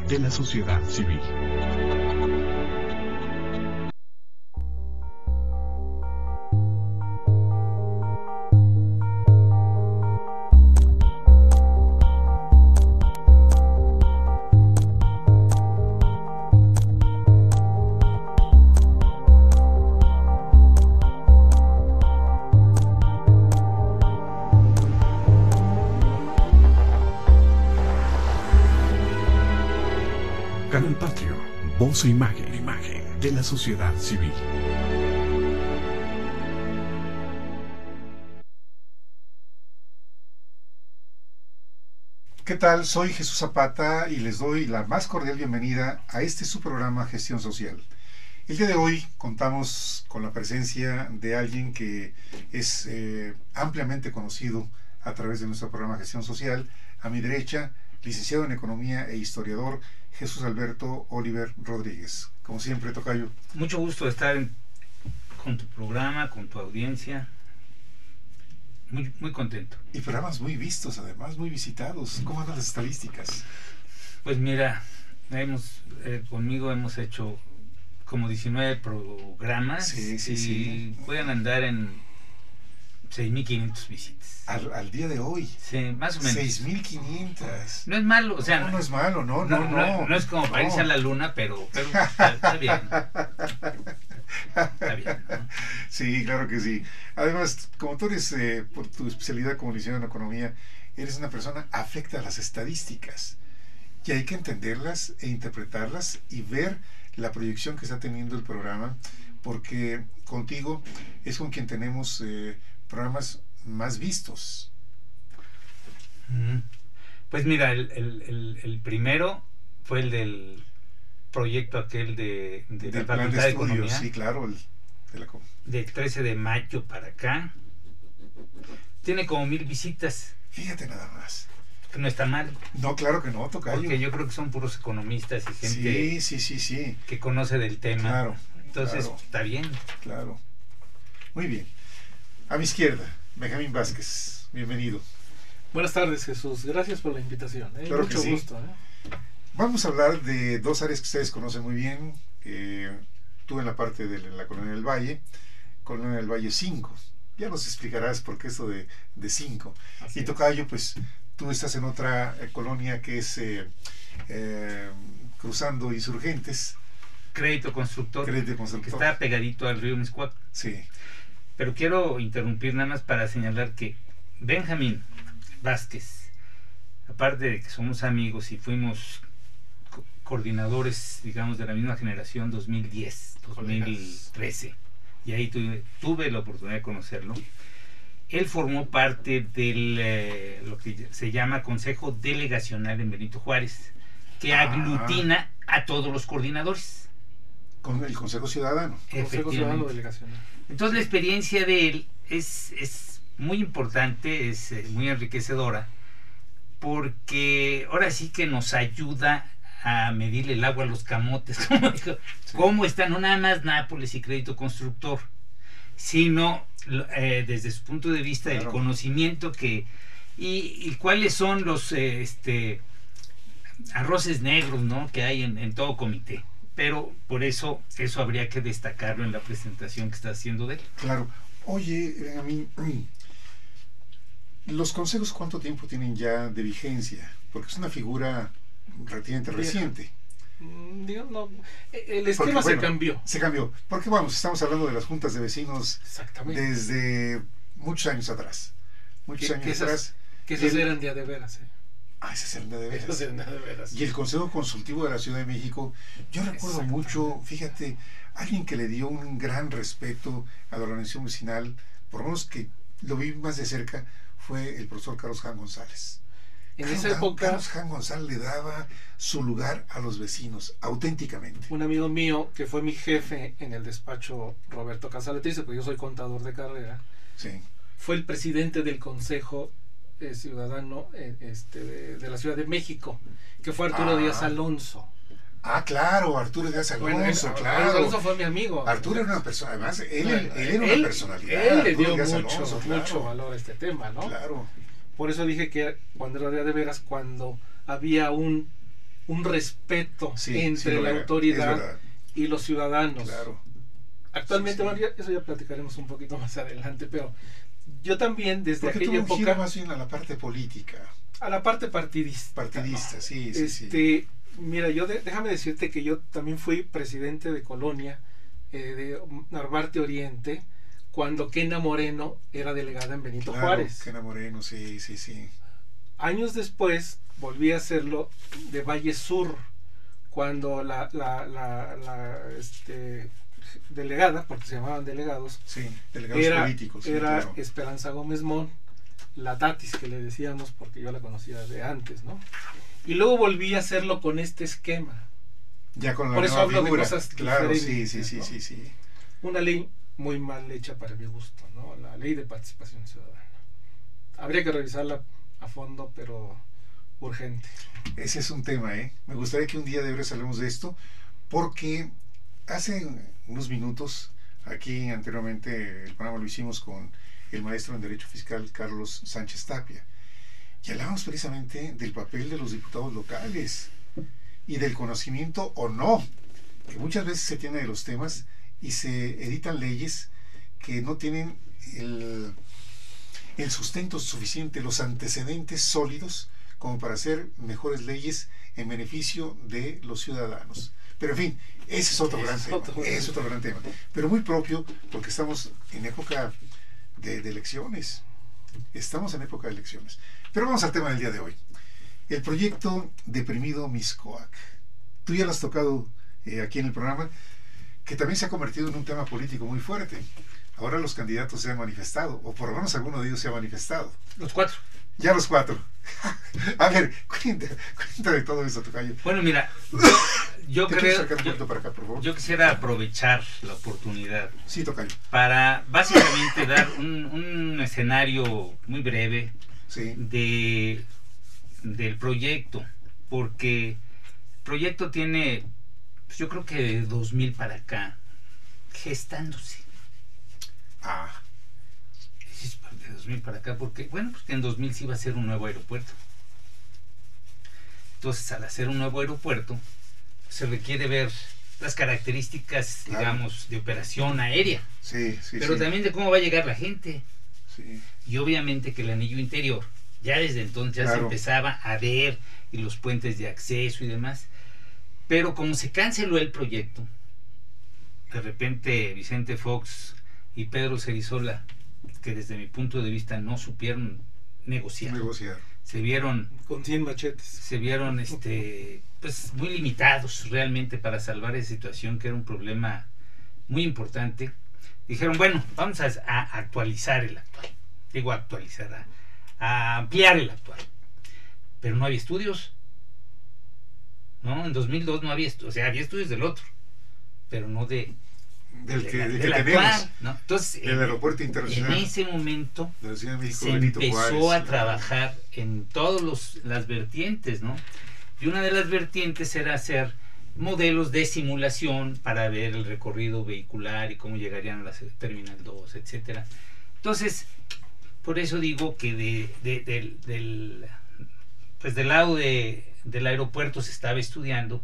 de la sociedad civil. Canal Patrio, voz e imagen de la sociedad civil. ¿Qué tal? Soy Jesús Zapata y les doy la más cordial bienvenida a este su programa Gestión Social. El día de hoy contamos con la presencia de alguien que es ampliamente conocido a través de nuestro programa Gestión Social. A mi derecha, licenciado en Economía e historiador, Jesús Alberto Oliver Rodríguez. Como siempre, tocayo. Mucho gusto de estar con tu programa, con tu audiencia. Muy contento. Y programas muy vistos, además, muy visitados. ¿Cómo andan las estadísticas? Pues mira, conmigo hemos hecho como 19 programas. Sí. Pueden andar en 6.500 visitas. Al día de hoy. Sí, más o menos. 6.500. No es malo, o sea. No es malo, no. No es como para irse a la luna, pero está bien. Está bien, ¿no? Sí, claro que sí. Además, como tú eres, por tu especialidad como licenciado en Economía, eres una persona afecta a las estadísticas. Y hay que entenderlas e interpretarlas y ver la proyección que está teniendo el programa, porque contigo es con quien tenemos programas más vistos. Pues mira, el primero fue el del proyecto aquel de la Facultad de Economía. Sí, claro, del 13 de mayo para acá. Tiene como 1,000 visitas. Fíjate nada más. Que no está mal. No, claro que no, tocayo. Porque yo creo que son puros economistas y gente sí. que conoce del tema. Claro. Entonces, claro, está bien. Claro. Muy bien. A mi izquierda, Benjamín Vázquez. Bienvenido. Buenas tardes, Jesús. Gracias por la invitación. Claro Mucho que sí. gusto. Vamos a hablar de dos áreas que ustedes conocen muy bien. Tú en la parte de la Colonia del Valle, Colonia del Valle 5. Ya nos explicarás por qué eso de 5. Y tocayo, pues tú estás en otra colonia que es cruzando Insurgentes. Crédito Constructor. Que está pegadito al río Mixcoac. Sí. Pero quiero interrumpir nada más para señalar que Benjamín Vázquez, aparte de que somos amigos y fuimos coordinadores, digamos, de la misma generación 2010-2013, y ahí tuve la oportunidad de conocerlo. Él formó parte del lo que se llama Consejo Delegacional en Benito Juárez, que aglutina a todos los coordinadores. Con el Consejo Ciudadano. Consejo Ciudadano Delegacional. Entonces la experiencia de él es muy importante, es muy enriquecedora, porque ahora sí que nos ayuda a medirle el agua a los camotes, como dijo, sí. Cómo está, no nada más Nápoles y Crédito Constructor, sino desde su punto de vista del conocimiento y cuáles son los arroces negros, ¿no?, que hay en todo comité. Pero por eso habría que destacarlo en la presentación que está haciendo de él. Claro. Oye, a mí, ¿los consejos cuánto tiempo tienen ya de vigencia? Porque es una figura relativamente reciente. No, el esquema se cambió. Se cambió. Porque vamos, estamos hablando de las juntas de vecinos desde muchos años atrás. Que esas eran de veras, esas eran de veras. Y el Consejo Consultivo de la Ciudad de México, yo recuerdo mucho, fíjate, alguien que le dio un gran respeto a la organización vecinal, por lo menos que lo vi más de cerca, fue el profesor Carlos Jan González. En esa época, Carlos Jan González le daba su lugar a los vecinos, auténticamente. Un amigo mío, que fue mi jefe en el despacho Roberto Casaletrice, porque yo soy contador de carrera, sí, fue el presidente del Consejo Ciudadano de la Ciudad de México, que fue Arturo Díaz Alonso. Claro, Arturo Díaz Alonso, bueno, claro. Alonso fue mi amigo. Arturo era una persona, además, él era una personalidad. Él le dio mucho valor a este tema, ¿no? Claro. Por eso dije que cuando era de veras, cuando había un un respeto entre la autoridad y los ciudadanos. Claro. Actualmente, bueno, eso ya platicaremos un poquito más adelante, pero yo también desde aquella época... Porque más bien a la parte política. A la parte partidista. Partidista, ¿no? Sí. Mira, déjame decirte que yo también fui presidente de colonia de Narvarte Oriente cuando Kena Moreno era delegada en Benito Juárez. Kena Moreno, sí. Años después volví a hacerlo de Valle Sur cuando la delegada, porque se llamaban delegados, delegados políticos, era Esperanza Gómez Mon, la Tatis que le decíamos, porque yo la conocía de antes, ¿no? Y luego volví a hacerlo con este esquema. Ya con la Por eso nueva hablo figura. De cosas claro, diferentes, ¿no? Sí. Una ley muy mal hecha para mi gusto, ¿no? La ley de participación ciudadana. Habría que revisarla a fondo, pero urgente. Ese es un tema, ¿eh? Me gustaría que un día de veras hablemos de esto, porque hace unos minutos, aquí anteriormente el programa lo hicimos con el maestro en Derecho Fiscal Carlos Sánchez Tapia, y hablábamos precisamente del papel de los diputados locales y del conocimiento o no, que muchas veces se tiene de los temas y se editan leyes que no tienen el sustento suficiente, los antecedentes sólidos como para hacer mejores leyes en beneficio de los ciudadanos. Pero en fin, ese es otro gran tema, pero muy propio, porque estamos en época de elecciones. Estamos en época de elecciones. Pero vamos al tema del día de hoy. El proyecto Deprimido Mixcoac. Tú ya lo has tocado aquí en el programa, que también se ha convertido en un tema político muy fuerte. Ahora los candidatos se han manifestado, o por lo menos alguno de ellos se ha manifestado. Los 4. Ya los 4. A ver, cuenta de todo esto, tocayo. Bueno, mira, yo creo... para acá, por favor. Yo quisiera aprovechar la oportunidad. Sí, tocayo. Para básicamente dar un escenario muy breve del proyecto, porque el proyecto tiene, pues yo creo que de 2000 para acá, gestándose. De 2000 para acá, porque en 2000 sí iba a ser un nuevo aeropuerto. Entonces, al hacer un nuevo aeropuerto, se requiere ver las características, digamos, de operación aérea. Pero también de cómo va a llegar la gente. Y obviamente que el anillo interior, ya desde entonces ya se empezaba a ver, y los puentes de acceso y demás. Pero como se canceló el proyecto, de repente Vicente Fox y Pedro Cerizola, que desde mi punto de vista no supieron negociar. Se vieron con 100 machetes. Se vieron pues muy limitados realmente para salvar esa situación, que era un problema muy importante. Dijeron, bueno, vamos a actualizar el actual. Digo actualizar, a ampliar el actual. Pero no había estudios. ¿No? En 2002 no había estudios, o sea, había estudios del otro, pero no del que actual, ¿no? Entonces, el aeropuerto internacional. En ese momento de la Ciudad de México, se empezó a trabajar en todas las vertientes, ¿no? Y una de las vertientes era hacer modelos de simulación para ver el recorrido vehicular y cómo llegarían a la Terminal 2, etcétera. Entonces, por eso digo que del lado del aeropuerto se estaba estudiando,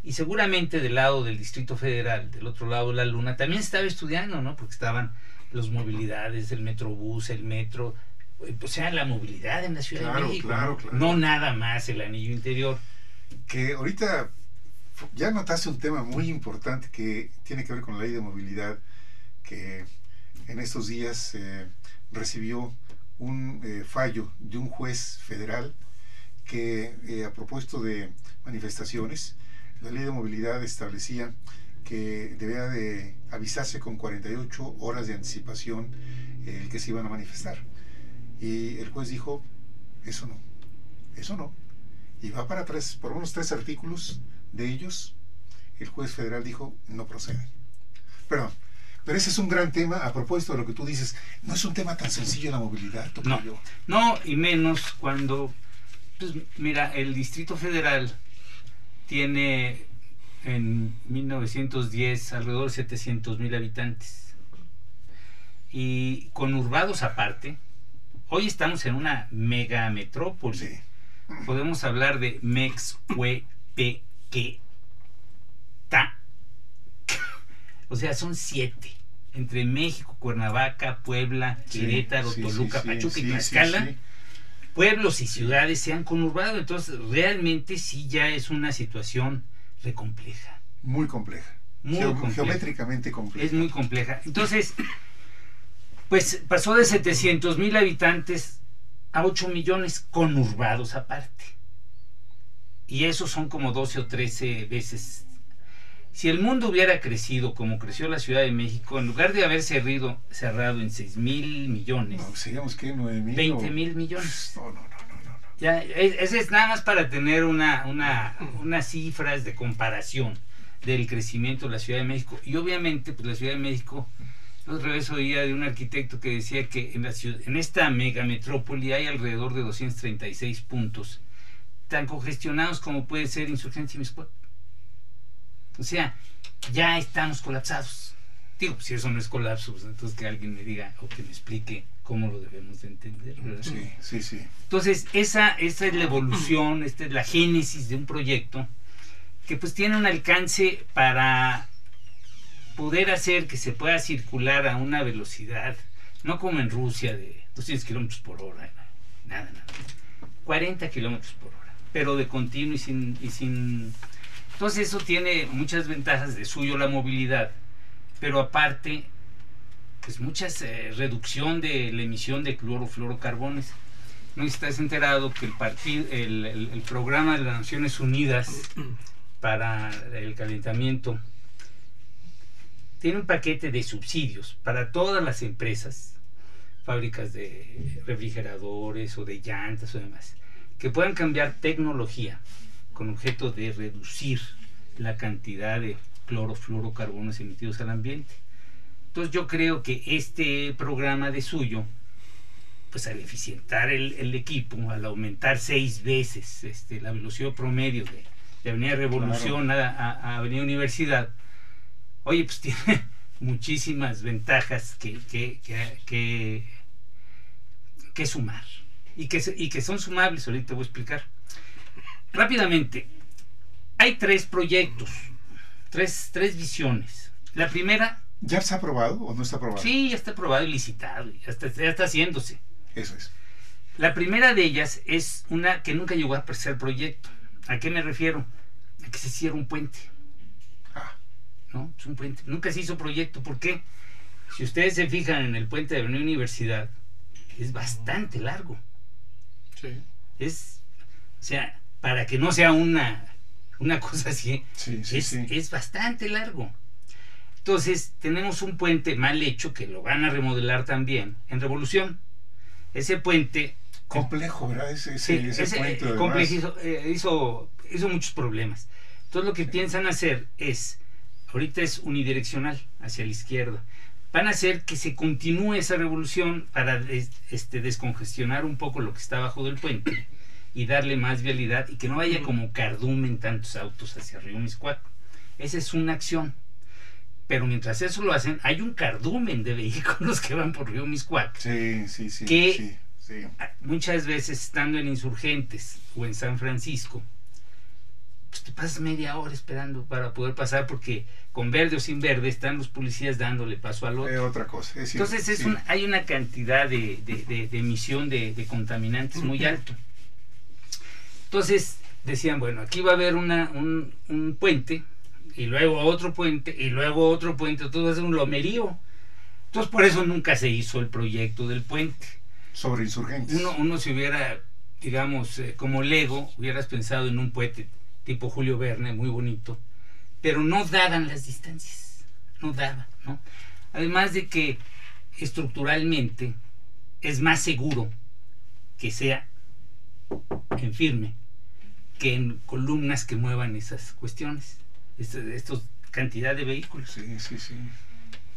y seguramente del lado del Distrito Federal, del otro lado de la Luna, también se estaba estudiando, ¿no? Porque estaban las movilidades, el Metrobús, el metro, o sea, la movilidad en la Ciudad de México, claro. No nada más el anillo interior. Que ahorita ya notaste un tema muy importante que tiene que ver con la ley de movilidad, que en estos días recibió un fallo de un juez federal que a propósito de manifestaciones, la ley de movilidad establecía que debía de avisarse con 48 horas de anticipación el que se iban a manifestar, y el juez dijo, eso no, y va para atrás, por lo menos 3 artículos de ellos, el juez federal dijo, no proceden. Perdón, pero ese es un gran tema. A propósito de lo que tú dices, no es un tema tan sencillo la movilidad, no, y menos cuando, pues mira, el Distrito Federal tiene en 1910 alrededor de 700,000 habitantes, y conurbados aparte. Hoy estamos en una mega metrópoli. Podemos hablar de Mexcuecuac, O sea, son 7. Entre México, Cuernavaca, Puebla, Querétaro, Toluca, Pachuca y Tlaxcala. Pueblos y ciudades se han conurbado. Entonces, realmente sí ya es una situación compleja. Muy compleja. Geométricamente compleja. Es muy compleja. Entonces, pues pasó de 700,000 habitantes a 8 millones conurbados aparte. Y esos son como 12 o 13 veces. Si el mundo hubiera crecido como creció la Ciudad de México, en lugar de haber cerrado en 6,000 millones, no, seríamos que 9,000 20,000 millones. No. Ya, ese es nada más para tener unas cifras de comparación del crecimiento de la Ciudad de México. Y obviamente, pues la Ciudad de México, otra vez oía de un arquitecto que decía que en esta megametrópoli hay alrededor de 236 puntos tan congestionados como puede ser Insurgentes y Mixcoac. O sea, ya estamos colapsados. Digo, si eso no es colapso, pues entonces que alguien me diga o que me explique cómo lo debemos de entender, ¿verdad? Sí. Entonces, esa es la evolución, esta es la génesis de un proyecto que pues tiene un alcance para poder hacer que se pueda circular a una velocidad, no como en Rusia de 200 kilómetros por hora, nada, 40 kilómetros por hora, pero de continuo y sin. Entonces eso tiene muchas ventajas, de suyo la movilidad, pero aparte, pues muchas reducción de la emisión de clorofluorocarbones. ¿No estás enterado que el programa de las Naciones Unidas para el calentamiento tiene un paquete de subsidios para todas las empresas, fábricas de refrigeradores o de llantas o demás, que puedan cambiar tecnología con objeto de reducir la cantidad de clorofluorocarbonos emitidos al ambiente? Entonces yo creo que este programa de suyo, pues al eficientar el equipo, al aumentar 6 veces la velocidad promedio de Avenida Revolución a Avenida Universidad, oye, pues tiene muchísimas ventajas que sumar y que son sumables. Ahorita voy a explicar rápidamente. Hay 3 proyectos, tres visiones. La primera, ¿ya está aprobado o no está aprobado? Sí, ya está aprobado y licitado, ya está haciéndose. Eso es. La primera de ellas es una que nunca llegó a ser proyecto. ¿A qué me refiero? A que se hiciera un puente. ¿No? Es un puente. Nunca se hizo proyecto. ¿Por qué? Si ustedes se fijan en el puente de Avenida Universidad, es bastante largo. Sí. O sea, para que no sea una cosa así, es bastante largo. Entonces, tenemos un puente mal hecho, que lo van a remodelar también, en Revolución. Ese puente... Complejo, ¿verdad? Ese puente complejo, hizo muchos problemas. Entonces, lo que piensan hacer es, ahorita es unidireccional, hacia la izquierda. Van a hacer que se continúe esa revolución para descongestionar un poco lo que está abajo del puente y darle más vialidad y que no vaya como cardumen tantos autos hacia Río Mixcoac. Esa es una acción. Pero mientras eso lo hacen, hay un cardumen de vehículos que van por Río Mixcoac. Sí. Muchas veces, estando en Insurgentes o en San Francisco, pues te pasas media hora esperando para poder pasar, porque con verde o sin verde están los policías dándole paso al otro. Otra cosa. Entonces hay una cantidad de emisión de contaminantes muy alto. Entonces decían, bueno, aquí va a haber un puente, y luego otro puente, y luego otro puente, todo va a ser un lomerío. Entonces por eso nunca se hizo el proyecto del puente. Sobre Insurgentes. Uno se hubiera, digamos, como Lego, hubieras pensado en un puente tipo Julio Verne, muy bonito, pero no daban las distancias, no. Además de que estructuralmente es más seguro que sea en firme que en columnas que muevan esas cuestiones, estos cantidad de vehículos. Sí.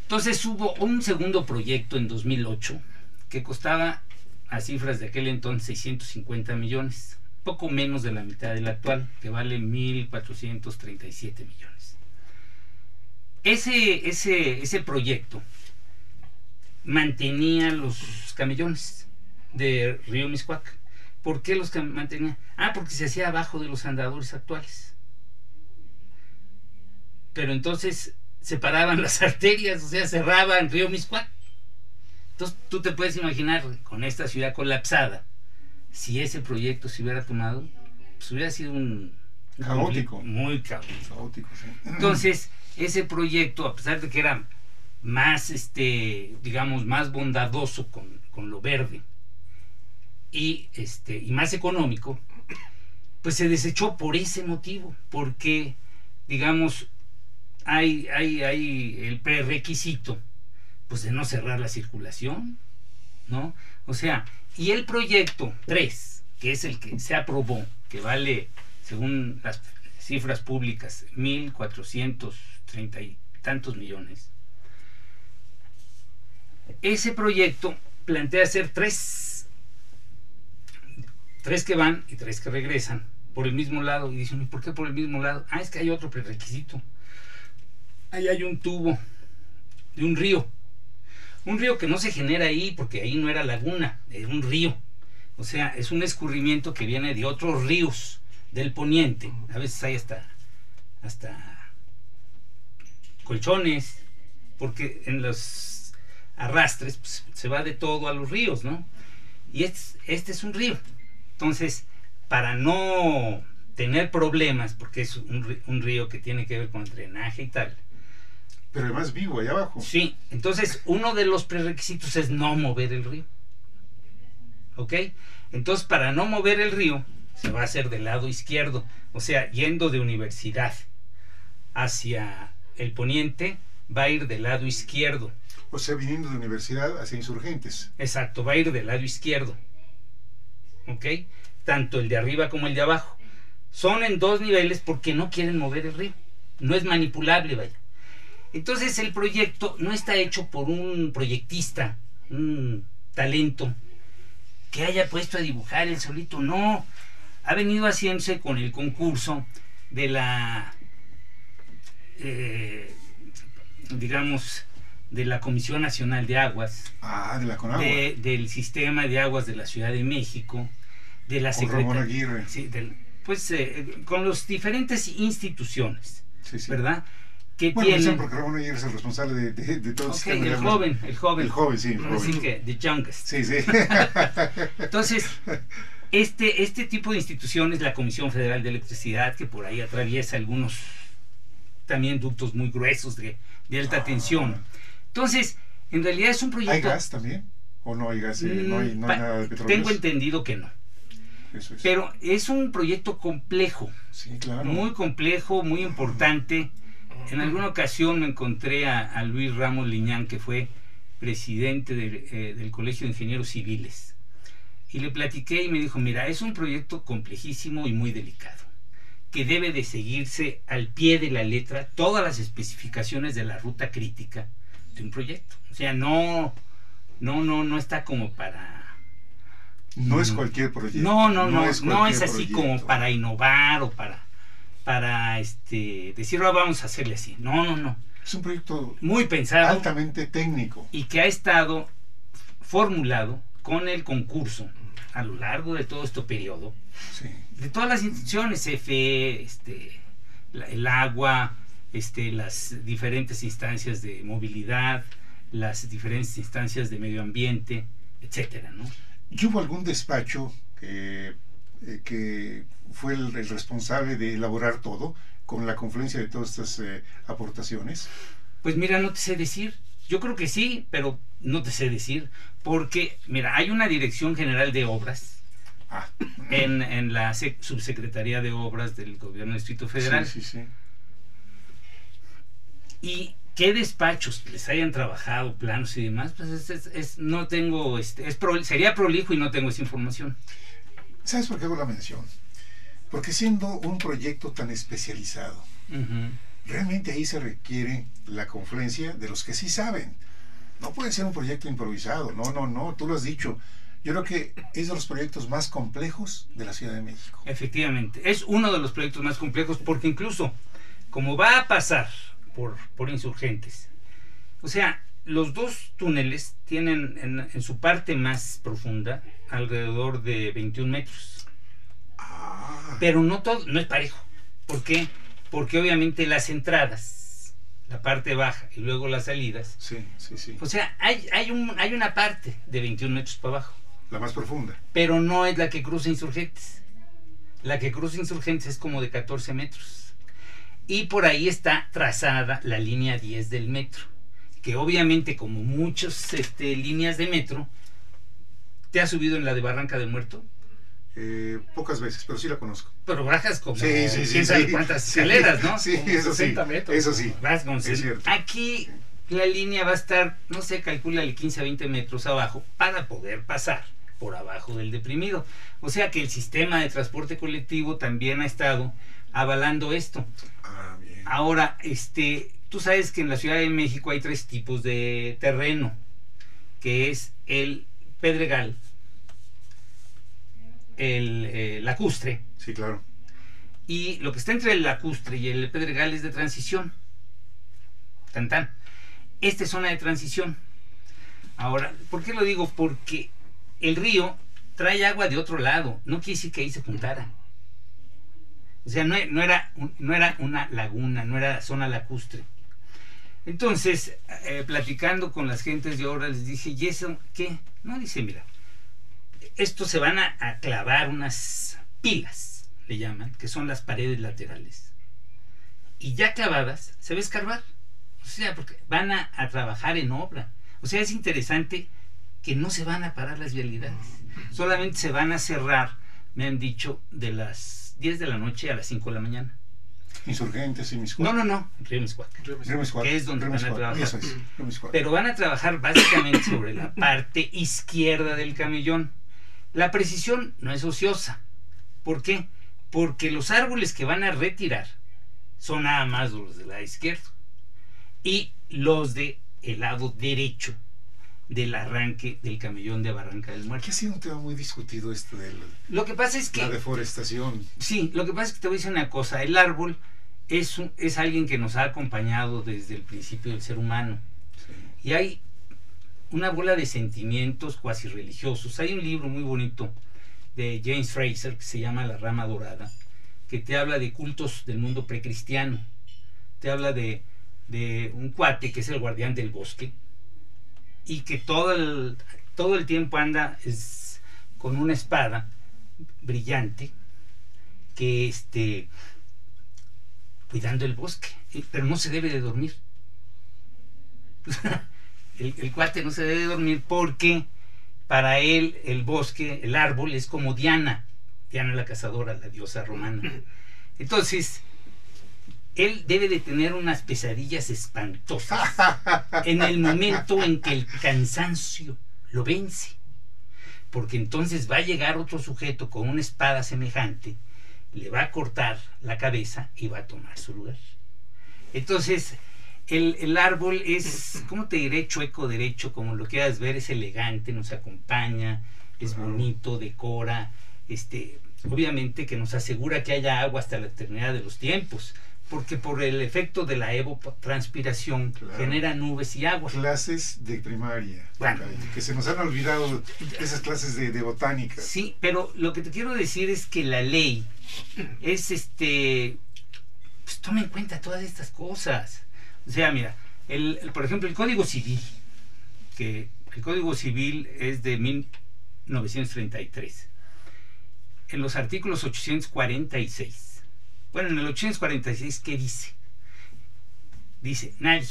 Entonces hubo un segundo proyecto en 2008 que costaba, a cifras de aquel entonces, 650 millones, poco menos de la mitad del actual, que vale 1,437 millones. Ese proyecto mantenía los camellones de Río Mixcoac. ¿Por qué los mantenía? Porque se hacía abajo de los andadores actuales. pero entonces separaban las arterias, o sea, cerraban Río Mixcoac. Entonces tú te puedes imaginar, con esta ciudad colapsada, si ese proyecto se hubiera tomado, pues hubiera sido un caótico. Muy caótico. Sí. Entonces, ese proyecto, a pesar de que era más, digamos, más bondadoso con lo verde y más económico, pues se desechó por ese motivo, porque, digamos, hay el prerequisito, pues, de no cerrar la circulación, ¿no? O sea, y el proyecto 3, que es el que se aprobó, que vale, según las cifras públicas, 1.430 y tantos millones. Ese proyecto plantea hacer tres que van y 3 que regresan por el mismo lado. Y dicen, ¿y por qué por el mismo lado? Ah, es que hay otro prerequisito. Ahí hay un tubo de un río. Un río que no se genera ahí porque ahí no era laguna, era un río. O sea, es un escurrimiento que viene de otros ríos del poniente. A veces hay hasta colchones, porque en los arrastres pues, se va de todo a los ríos, ¿no? Y este es un río. Entonces, para no tener problemas, porque es un río que tiene que ver con el drenaje y tal. Pero además vivo allá abajo. Sí, entonces uno de los prerequisitos es no mover el río. ¿Ok? Entonces, para no mover el río, se va a hacer del lado izquierdo. O sea, yendo de Universidad hacia el poniente, va a ir del lado izquierdo. O sea, viniendo de Universidad hacia Insurgentes. Exacto, va a ir del lado izquierdo. ¿Ok? Tanto el de arriba como el de abajo. Son en 2 niveles porque no quieren mover el río. No es manipulable, vaya. Entonces el proyecto no está hecho por un proyectista, un talento que haya puesto a dibujar él solito. No, ha venido haciéndose con el concurso de la, digamos, de la Comisión Nacional de Aguas, de la Conagua, del Sistema de Aguas de la Ciudad de México, de la Secretaría, sí, con las diferentes instituciones, sí. ¿Verdad? Que tienen, porque Ramón Aguirre es el responsable de todo el sistema. El joven, sí, el joven. Así que, the youngest. Sí. Entonces, este tipo de instituciones, la Comisión Federal de Electricidad, que por ahí atraviesa algunos también ductos muy gruesos de alta tensión. Entonces, en realidad es un proyecto... ¿Hay gas también? ¿O no hay gas? ¿No hay nada de petróleo? Tengo entendido que no. Eso es. Pero es un proyecto complejo. Sí, claro. Muy complejo, muy importante. En alguna ocasión me encontré a Luis Ramos Liñán, que fue presidente del Colegio de Ingenieros Civiles, y le platiqué y me dijo, mira, es un proyecto complejísimo y muy delicado, que debe de seguirse al pie de la letra todas las especificaciones de la ruta crítica de un proyecto. O sea, no está como para... No es cualquier proyecto. No es así como para innovar o para decir, vamos a hacerle así. No. Es un proyecto muy pensado, altamente técnico, y que ha estado formulado con el concurso a lo largo de todo este periodo, sí, de todas las instituciones, CFE, el agua, las diferentes instancias de movilidad, las diferentes instancias de medio ambiente, etcétera, ¿no? ¿Y hubo algún despacho que fue el responsable de elaborar todo, con la confluencia de todas estas aportaciones? Pues mira, no te sé decir. Yo creo que sí, pero no te sé decir, porque, mira, hay una Dirección General de Obras en la Subsecretaría de Obras del Gobierno del Distrito Federal. Sí. Y qué despachos les hayan trabajado planos y demás, pues no tengo, sería prolijo y no tengo esa información. ¿Sabes por qué hago la mención? Porque siendo un proyecto tan especializado, realmente ahí se requiere la confluencia de los que sí saben. No puede ser un proyecto improvisado, no, tú lo has dicho. Yo creo que es de los proyectos más complejos de la Ciudad de México. Efectivamente, es uno de los proyectos más complejos, porque incluso, como va a pasar por Insurgentes, o sea, los 2 túneles tienen en su parte más profunda alrededor de 21 metros. Pero no es parejo. ¿Por qué? Porque obviamente las entradas la parte baja y luego las salidas. Sí. O sea, hay una parte de 21 metros para abajo. La más profunda. Pero no es la que cruza Insurgentes. La que cruza Insurgentes es como de 14 metros. Y por ahí está trazada la línea 10 del metro. Que obviamente, como muchas líneas de metro, ¿te has subido en la de Barranca del Muerto? Pocas veces, pero sí la conozco. Pero bajas como quién sabe cuántas escaleras, ¿no? Sí, como eso 60 sí, metros. eso sí. Vas con es cierto. Aquí la línea va a estar, no sé, calcúlale 15 a 20 metros abajo para poder pasar por abajo del deprimido. O sea que el sistema de transporte colectivo también ha estado avalando esto. Ah, bien. Ahora, tú sabes que en la Ciudad de México hay 3 tipos de terreno, que es el pedregal, el lacustre. Sí, claro. Y lo que está entre el lacustre y el pedregal es de transición. Tan. Esta es zona de transición. Ahora, ¿por qué lo digo? Porque el río trae agua de otro lado. No quiere decir que ahí se juntara. O sea, no era una laguna, no era zona lacustre. Entonces, platicando con las gentes de obra, les dije, ¿y eso qué? No, dice, mira, estos se van a clavar unas pilas, le llaman, que son las paredes laterales. Y ya clavadas, se va a escarbar. O sea, porque van a trabajar en obra. O sea, es interesante que no se van a parar las vialidades. Solamente se van a cerrar, me han dicho, de las 10 de la noche a las 5 de la mañana. Insurgentes y Miscuac. No, Río Miscuac. Que es donde van a trabajar. Eso es, pero van a trabajar básicamente sobre la parte izquierda del camellón. La precisión no es ociosa. ¿Por qué? Porque los árboles que van a retirar son nada más los del lado izquierdo y los del lado derecho del arranque del camellón de Barranca del Muerto. Que ha sido un tema muy discutido esto de lo que pasa es que la deforestación. Sí, lo que pasa es que te voy a decir una cosa. El árbol es alguien que nos ha acompañado desde el principio del ser humano. Sí. Y hay una bola de sentimientos cuasi religiosos. Hay un libro muy bonito de James Fraser que se llama La Rama Dorada, que te habla de cultos del mundo precristiano. Te habla de un cuate que es el guardián del bosque y que todo el tiempo anda con una espada brillante que cuidando el bosque, pero no se debe de dormir. el cuate no se debe de dormir porque para él el bosque, el árbol es como Diana la cazadora, la diosa romana. Entonces él debe de tener unas pesadillas espantosas en el momento en que el cansancio lo vence, porque entonces va a llegar otro sujeto con una espada semejante, le va a cortar la cabeza y va a tomar su lugar. Entonces el árbol es, ¿cómo te diré? Chueco derecho, como lo quieras ver, es elegante, nos acompaña, es bonito, decora, obviamente que nos asegura que haya agua hasta la eternidad de los tiempos, porque por el efecto de la evapotranspiración genera nubes y agua. Clases de primaria, que se nos han olvidado esas clases de botánica. Sí, pero lo que te quiero decir es que la ley es pues toma en cuenta todas estas cosas. O sea, mira, por ejemplo, el Código Civil, que el Código Civil es de 1933. En los artículos 846. Bueno, en el 846, ¿qué dice? Dice, nadie.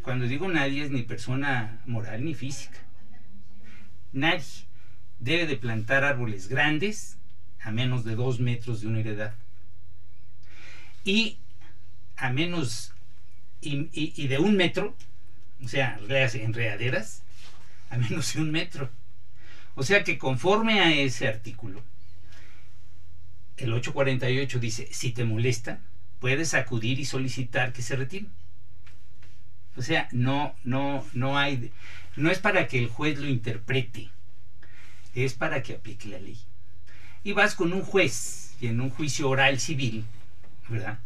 Cuando digo nadie es ni persona moral ni física. Nadie debe de plantar árboles grandes a menos de 2 metros de una heredad. Y a menos y de 1 metro, o sea, enredaderas, a menos de 1 metro. O sea que conforme a ese artículo, el 848 dice, si te molesta, puedes acudir y solicitar que se retire. O sea, no es para que el juez lo interprete, es para que aplique la ley. Y vas con un juez y en un juicio oral civil, ¿verdad?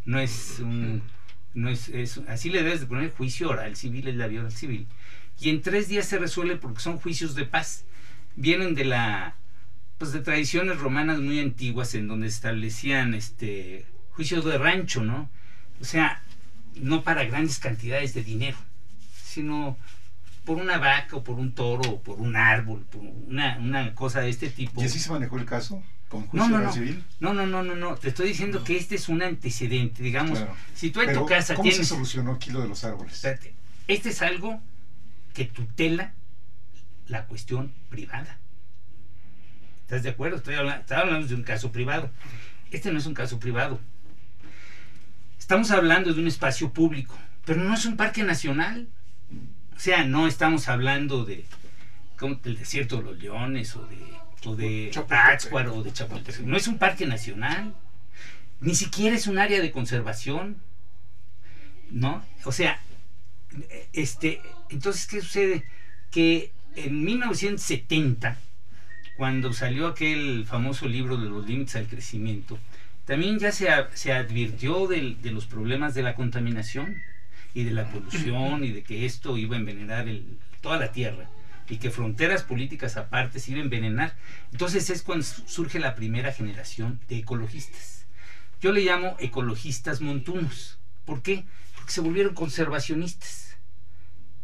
Así le debes de poner juicio oral civil, es la vía oral civil. Y en 3 días se resuelve porque son juicios de paz. Vienen de tradiciones romanas muy antiguas en donde establecían juicios de rancho, ¿no? O sea, no para grandes cantidades de dinero, sino por una vaca o por un toro o por un árbol, por una cosa de este tipo. ¿Y así se manejó el caso? ¿Con juicio civil? No, te estoy diciendo que este es un antecedente, digamos, si tú en tu casa ¿cómo se solucionó aquí lo de los árboles? Espérate, este es algo que tutela la cuestión privada. ¿Estás de acuerdo? Estoy hablando de un caso privado. Este no es un caso privado. Estamos hablando de un espacio público, pero no es un parque nacional. O sea, no estamos hablando del desierto de los Leones o de Pátzcuaro o de Chapultepec. No es un parque nacional. Ni siquiera es un área de conservación. ¿No? O sea, entonces, ¿qué sucede? Que en 1970, cuando salió aquel famoso libro de los límites al crecimiento, también ya se advirtió de los problemas de la contaminación y de la polución y de que esto iba a envenenar toda la tierra y que fronteras políticas aparte se iba a envenenar. Entonces es cuando surge la primera generación de ecologistas. Yo le llamo ecologistas montunos. ¿Por qué? Porque se volvieron conservacionistas.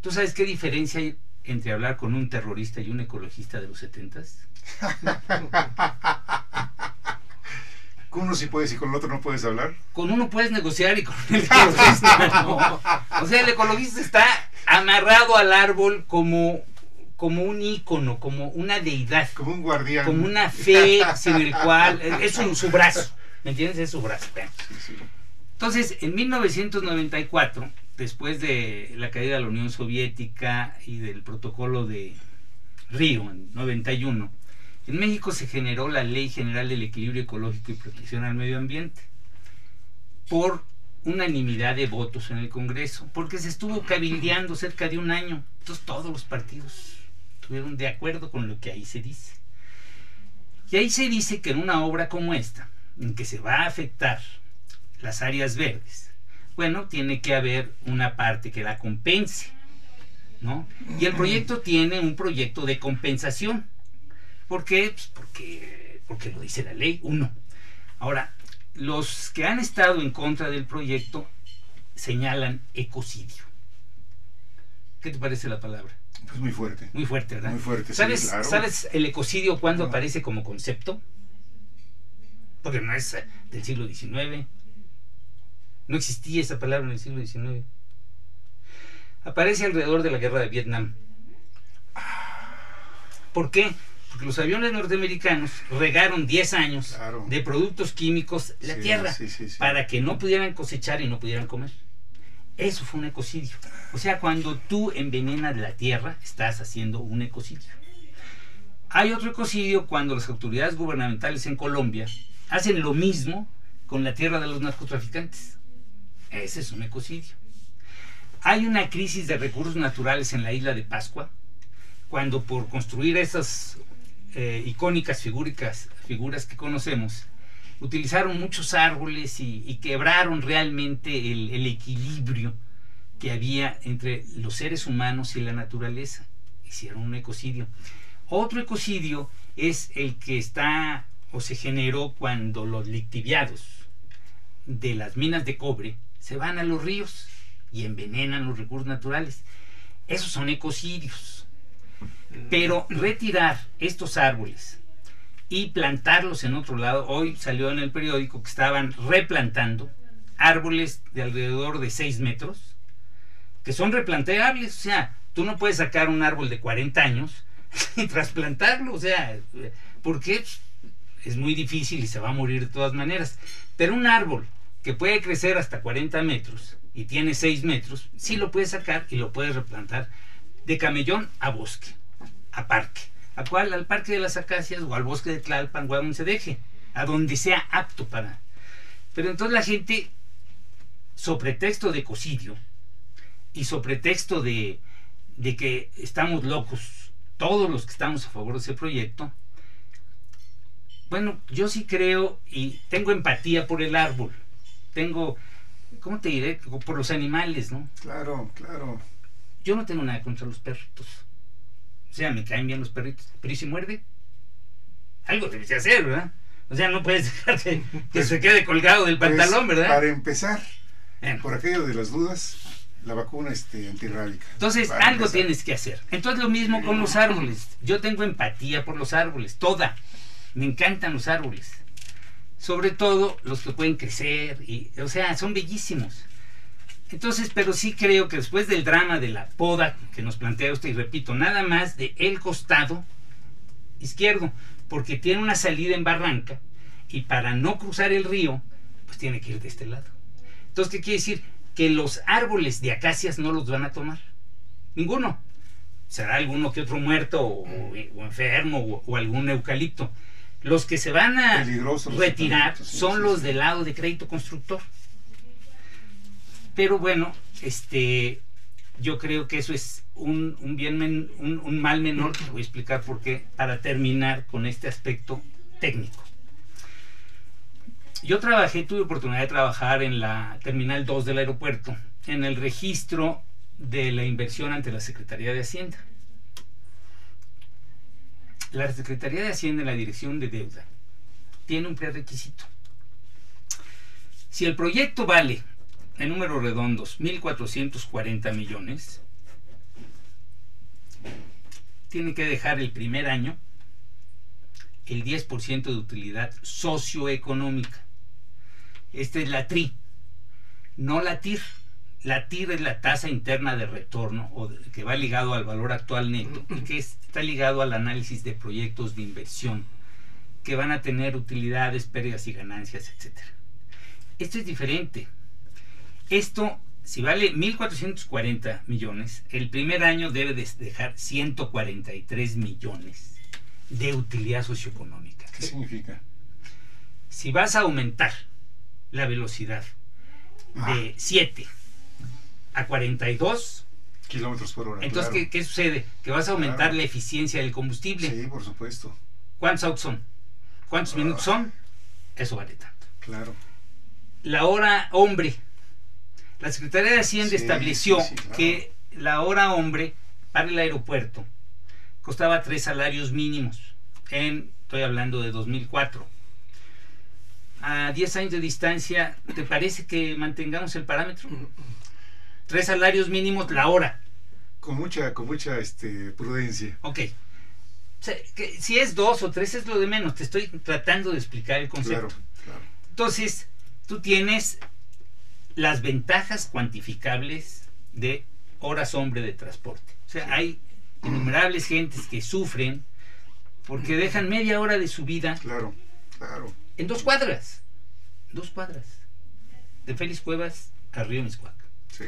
¿Tú sabes qué diferencia hay entre hablar con un terrorista y un ecologista de los 70s? Con uno sí puedes y con el otro no puedes hablar. Con uno puedes negociar y con el ecologista no. O sea, el ecologista está amarrado al árbol como un ícono, como una deidad. Como un guardián. Como una fe sin el cual... Es su brazo. ¿Me entiendes? Es su brazo. Sí. Entonces, en 1994, después de la caída de la Unión Soviética y del protocolo de Río en 91, en México se generó la Ley General del Equilibrio Ecológico y Protección al Medio Ambiente por unanimidad de votos en el Congreso, porque se estuvo cabildeando cerca de un año. Entonces todos los partidos estuvieron de acuerdo con lo que ahí se dice. Y ahí se dice que en una obra como esta, en que se va a afectar las áreas verdes, bueno, tiene que haber una parte que la compense, ¿no? Y el proyecto tiene un proyecto de compensación. ¿Por qué? Pues porque lo dice la ley, uno. Ahora, los que han estado en contra del proyecto señalan ecocidio. ¿Qué te parece la palabra? Pues muy fuerte. Muy fuerte, ¿verdad? Muy fuerte, ¿Sabes, sí, claro. ¿Sabes el ecocidio cuándo aparece como concepto? Porque no es del siglo XIX. No existía esa palabra en el siglo XIX. Aparece alrededor de la guerra de Vietnam. ¿Por qué? Porque los aviones norteamericanos regaron 10 años de productos químicos la tierra para que no pudieran cosechar y no pudieran comer. Eso fue un ecocidio. O sea, cuando tú envenenas la tierra, estás haciendo un ecocidio. Hay otro ecocidio cuando las autoridades gubernamentales en Colombia hacen lo mismo con la tierra de los narcotraficantes. Ese es un ecocidio. Hay una crisis de recursos naturales en la isla de Pascua, cuando por construir esas icónicas figuras que conocemos, utilizaron muchos árboles y quebraron realmente el equilibrio que había entre los seres humanos y la naturaleza. Hicieron un ecocidio. Otro ecocidio es el que está o se generó cuando los lixiviados de las minas de cobre se van a los ríos y envenenan los recursos naturales. Esos son ecocidios. Pero retirar estos árboles y plantarlos en otro lado, hoy salió en el periódico que estaban replantando árboles de alrededor de 6 metros, que son replanteables. O sea, tú no puedes sacar un árbol de 40 años y trasplantarlo, o sea, porque es muy difícil y se va a morir de todas maneras. Pero un árbol que puede crecer hasta 40 metros y tiene 6 metros, sí lo puedes sacar y lo puedes replantar de camellón a bosque, a parque. ¿A cuál? Al Parque de las Acacias o al Bosque de Tlalpan, o a donde se deje, a donde sea apto para. Pero entonces la gente, sobre pretexto de ecocidio y sobre pretexto de que estamos locos, todos los que estamos a favor de ese proyecto, bueno, yo sí creo y tengo empatía por el árbol, tengo, ¿cómo te diré? Por los animales, ¿no? Claro, claro. Yo no tengo nada contra los perritos. O sea, me caen bien los perritos. Pero ¿y si muerde? Algo debes de hacer, ¿verdad? O sea, no puedes dejar que se quede colgado del pantalón, ¿verdad? Para empezar, Por aquello de las dudas, la vacuna antirrábica. Entonces, algo tienes que hacer. Entonces, lo mismo con los árboles. Yo tengo empatía por los árboles, toda. Me encantan los árboles. Sobre todo los que pueden crecer, o sea, son bellísimos. Entonces, pero sí creo que después del drama de la poda que nos plantea usted, y repito, nada más de el costado izquierdo, porque tiene una salida en barranca, y para no cruzar el río, pues tiene que ir de este lado. Entonces, ¿qué quiere decir? Que los árboles de acacias no los van a tomar. Ninguno. Será alguno que otro muerto o enfermo o algún eucalipto. Los que se van a retirar son los del lado de crédito constructor. Pero bueno, yo creo que eso es un mal menor, que voy a explicar por qué, para terminar con este aspecto técnico. Yo tuve oportunidad de trabajar en la Terminal 2 del aeropuerto, en el registro de la inversión ante la Secretaría de Hacienda. La Secretaría de Hacienda, en la Dirección de Deuda, tiene un prerequisito. Si el proyecto vale, en números redondos, 1.440 millones, tiene que dejar el primer año el 10% de utilidad socioeconómica. Esta es la TRI, no la TIR. La TIR es la tasa interna de retorno, que va ligado al valor actual neto, y que está ligado al análisis de proyectos de inversión que van a tener utilidades, pérdidas y ganancias, etc. Esto es diferente. Esto, si vale 1.440 millones, el primer año debe de dejar 143 millones de utilidad socioeconómica. ¿Qué significa? Si vas a aumentar la velocidad de 7 a 42 kilómetros por hora. Entonces, claro. ¿qué sucede? Que vas a aumentar la eficiencia del combustible. Sí, por supuesto. ¿Cuántos autos son? ¿Cuántos minutos son? Eso vale tanto. Claro. La hora hombre. La Secretaría de Hacienda estableció claro, que la hora hombre para el aeropuerto costaba 3 salarios mínimos. Estoy hablando de 2004. A 10 años de distancia, ¿te parece que mantengamos el parámetro? 3 salarios mínimos la hora. Con mucha prudencia. Ok. O sea, que si es 2 o 3 es lo de menos. Te estoy tratando de explicar el concepto. Claro, claro. Entonces, tú tienes las ventajas cuantificables de horas hombre de transporte. O sea, hay innumerables gentes que sufren porque dejan media hora de su vida. Claro, claro. En 2 cuadras. 2 cuadras. De Félix Cuevas a Río Miscuac. Sí.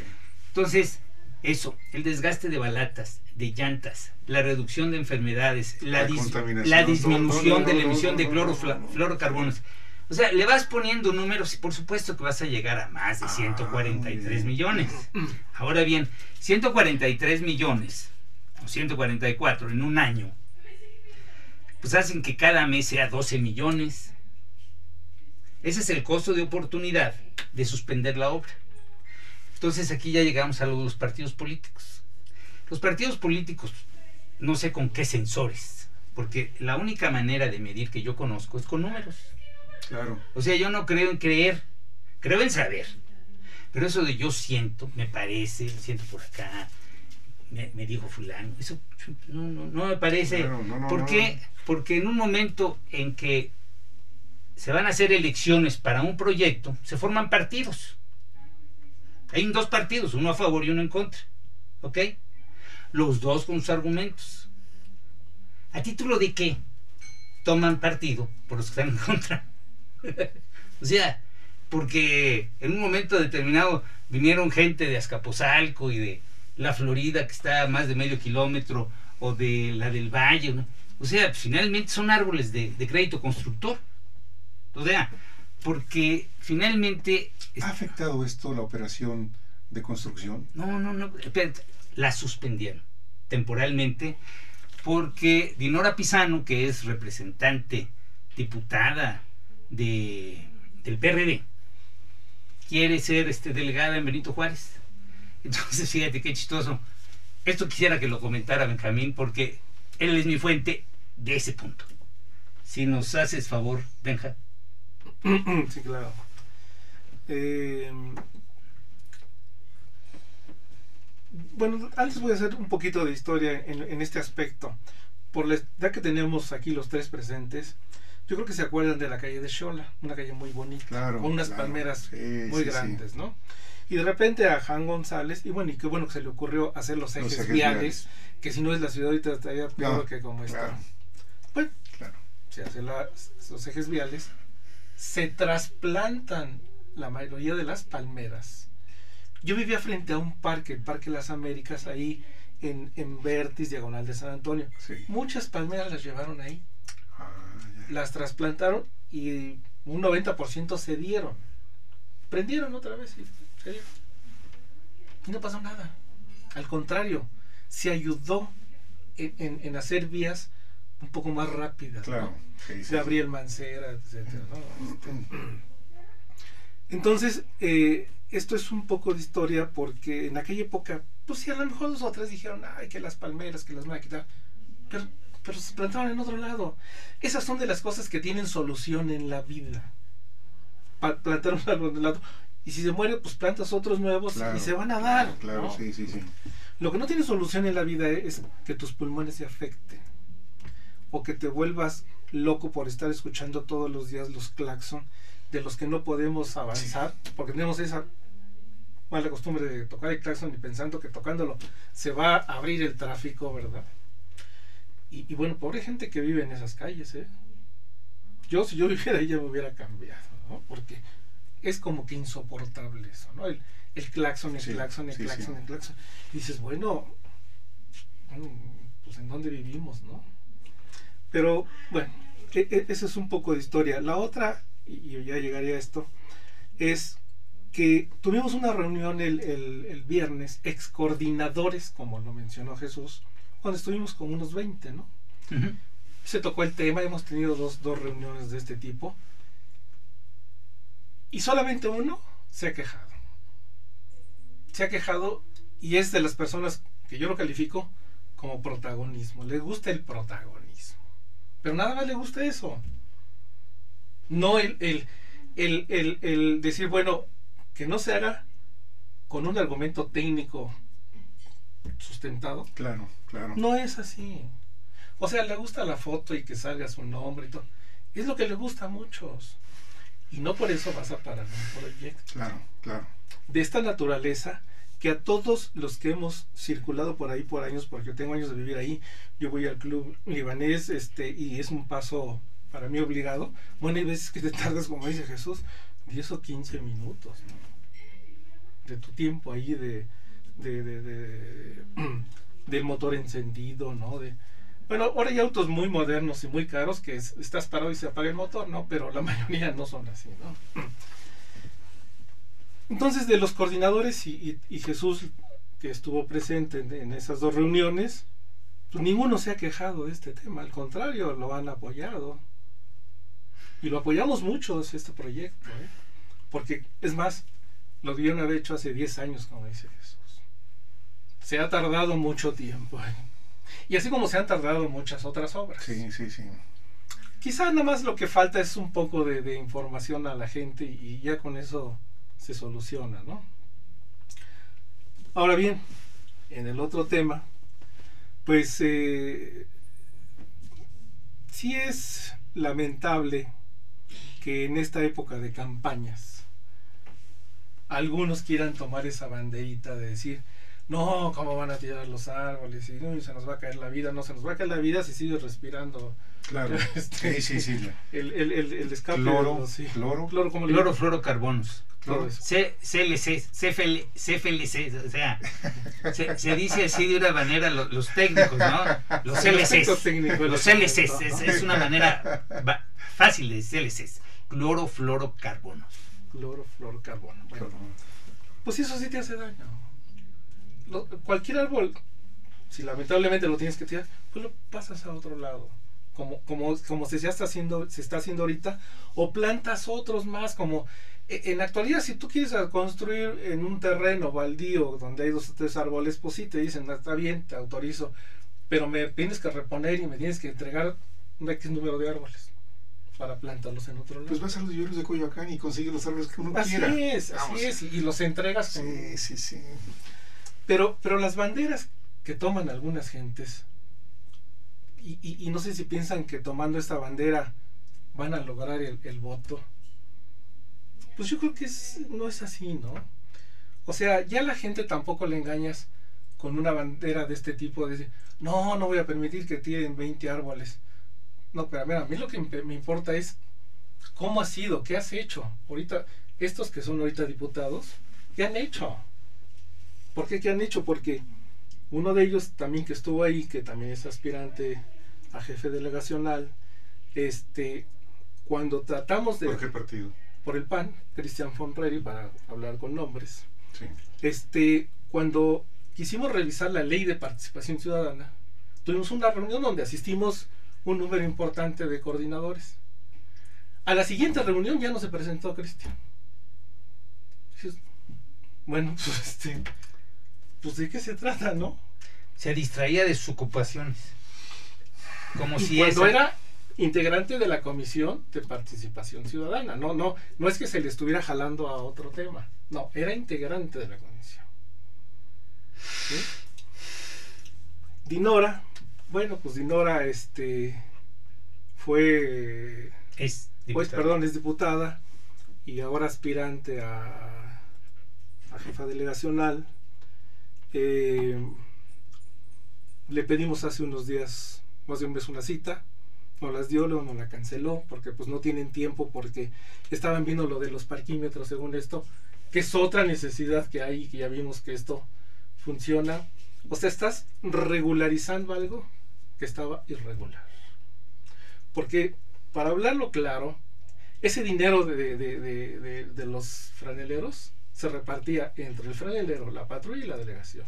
Entonces, eso, el desgaste de balatas, de llantas, la reducción de enfermedades, la disminución de la emisión de fluorocarbonos. O sea, le vas poniendo números y por supuesto que vas a llegar a más de 143 millones. Ahora bien, 143 millones o 144 en un año, pues hacen que cada mes sea 12 millones. Ese es el costo de oportunidad de suspender la obra. Entonces aquí ya llegamos a los partidos políticos. Los partidos políticos, no sé con qué sensores, porque la única manera de medir que yo conozco es con números. Claro. O sea, yo no creo en creer, creo en saber. Pero eso de yo siento, me parece, siento por acá, me dijo fulano, eso no me parece. No, ¿Por qué? Porque en un momento en que se van a hacer elecciones para un proyecto, se forman partidos. Hay 2 partidos, uno a favor y uno en contra. ¿Ok? Los 2 con sus argumentos. ¿A título de qué toman partido por los que están en contra? O sea, porque en un momento determinado vinieron gente de Azcapotzalco y de la Florida, que está a más de medio kilómetro, o de la del Valle, ¿no? O sea, finalmente son árboles de crédito constructor. O sea, porque finalmente... ¿Ha afectado esto la operación de construcción? No, la suspendieron temporalmente porque Dinora Pisano, que es representante, diputada del PRD, quiere ser delegada en Benito Juárez. Entonces, fíjate qué chistoso. Esto quisiera que lo comentara Benjamín, porque él es mi fuente de ese punto. Si nos haces favor, Benja. Sí, claro. bueno, antes voy a hacer un poquito de historia en este aspecto. Ya que tenemos aquí los tres presentes, yo creo que se acuerdan de la calle de Xola, una calle muy bonita, claro, con unas palmeras muy grandes, ¿no? Y de repente a Jan González, y bueno, y qué bueno que se le ocurrió hacer los ejes viales, que si no es la ciudad ahorita estaría peor que como está. Bueno, se hacen los ejes viales, se trasplantan la mayoría de las palmeras. Yo vivía frente a un parque, el Parque Las Américas, ahí en Vertis, diagonal de San Antonio. Muchas palmeras las llevaron ahí, las trasplantaron y un 90% se dieron. Prendieron otra vez y se dieron. Y no pasó nada. Al contrario, se ayudó en hacer vías un poco más rápidas, ¿no? Gabriel Mancera, etcétera, ¿no? Entonces, esto es un poco de historia, porque en aquella época, pues sí, a lo mejor 2 o 3 dijeron, ay, que las palmeras, que las van a quitar, pero se plantaron en otro lado. Esas son de las cosas que tienen solución en la vida. Plantar un árbol de lado, y si se muere, pues plantas otros nuevos, y se van a dar. Claro, ¿no? Sí. Lo que no tiene solución en la vida es que tus pulmones se afecten, o que te vuelvas loco por estar escuchando todos los días los claxon, de los que no podemos avanzar, porque tenemos esa mala costumbre de tocar el claxon y pensando que tocándolo se va a abrir el tráfico, ¿verdad? Y bueno, pobre gente que vive en esas calles, ¿eh? Si yo viviera ahí ya me hubiera cambiado, ¿no? Porque es como que insoportable eso, ¿no? El claxon, el claxon. Y dices, bueno, pues ¿en dónde vivimos, no? Pero bueno, esa es un poco de historia. La otra, y yo ya llegaría a esto, es que tuvimos una reunión el viernes, ex coordinadores, como lo mencionó Jesús, cuando estuvimos con unos 20, ¿no? Se tocó el tema, hemos tenido dos reuniones de este tipo, y solamente uno se ha quejado. Se ha quejado, y es de las personas que yo lo califico como protagonismo. Le gusta el protagonismo, pero nada más le gusta eso. No el decir, bueno, que no se haga con un argumento técnico sustentado. Claro. No es así. O sea, le gusta la foto y que salga su nombre y todo. Es lo que le gusta a muchos. Y no por eso vas a parar un proyecto. Claro. De esta naturaleza, que a todos los que hemos circulado por ahí por años, porque yo tengo años de vivir ahí, yo voy al club libanés, y es un paso para mí obligado. Bueno, hay veces que te tardas, como dice Jesús, 10 o 15 minutos, ¿no? De tu tiempo ahí, del motor encendido, ¿no? Bueno, ahora hay autos muy modernos y muy caros que estás parado y se apaga el motor, ¿no? Pero la mayoría no son así, ¿no? Entonces, de los coordinadores y Jesús, que estuvo presente en esas 2 reuniones, pues ninguno se ha quejado de este tema. Al contrario, lo han apoyado. Y lo apoyamos mucho este proyecto, ¿eh? Porque, es más, lo debieron haber hecho hace 10 años, como dice Jesús. Se ha tardado mucho tiempo, ¿eh? Y así como se han tardado muchas otras obras. Sí. Quizás nada más lo que falta es un poco de información a la gente, y ya con eso se soluciona, ¿no? Ahora bien, en el otro tema, pues sí es lamentable que en esta época de campañas algunos quieran tomar esa banderita de decir, no, ¿cómo van a tirar los árboles? Y se nos va a caer la vida. No, se nos va a caer la vida si sigues respirando. Claro. Sí. El escape. Clorofluorocarbonos. CFLC, o sea, se dice así de una manera los técnicos, ¿no? Los CLCs. Los CLCs, es una manera fácil de decir CLCs. Clorofluorocarbonos. Clorofluorocarbono. Bueno, pues eso sí te hace daño. Cualquier árbol, si lamentablemente lo tienes que tirar, pues lo pasas a otro lado, como se está haciendo ahorita, o plantas otros más. Como en la actualidad, si tú quieres construir en un terreno baldío donde hay 2 o 3 árboles, pues sí te dicen, está bien, te autorizo, pero me tienes que reponer y me tienes que entregar un X número de árboles para plantarlos en otro lado. Pues vas a los viveros de Coyoacán y consigues los árboles que uno quiera. Así es, y los entregas con... Sí. Pero las banderas que toman algunas gentes, y no sé si piensan que tomando esta bandera van a lograr el voto, pues yo creo que no es así, ¿no? O sea, ya a la gente tampoco le engañas con una bandera de este tipo, de decir, no voy a permitir que tiren 20 árboles. No, pero mira, a mí lo que me importa es cómo has sido, qué has hecho. Ahorita, estos que son ahorita diputados, ¿qué han hecho? ¿Por qué qué han hecho? Porque uno de ellos también que estuvo ahí, que también es aspirante a jefe delegacional, cuando tratamos de... ¿Por qué partido? Por el PAN, Cristian Fonreri, para hablar con nombres. Sí. Cuando quisimos revisar la ley de participación ciudadana, tuvimos una reunión donde asistimos un número importante de coordinadores. A la siguiente reunión ya no se presentó Cristian. Bueno, pues ¿de qué se trata, no? Se distraía de sus ocupaciones. Como y si cuando era integrante de la Comisión de Participación Ciudadana. No es que se le estuviera jalando a otro tema. No, era integrante de la comisión. ¿Sí? Dinora, bueno, pues Dinora es diputada y ahora aspirante a jefa delegacional. Le pedimos hace unos días, más de un mes, una cita. No las dio, luego no la canceló, porque pues no tienen tiempo, porque estaban viendo lo de los parquímetros, según esto, que es otra necesidad que hay, que ya vimos que esto funciona. O sea, estás regularizando algo que estaba irregular. Porque, para hablarlo claro, ese dinero de los franeleros se repartía entre el franelero, la patrulla y la delegación.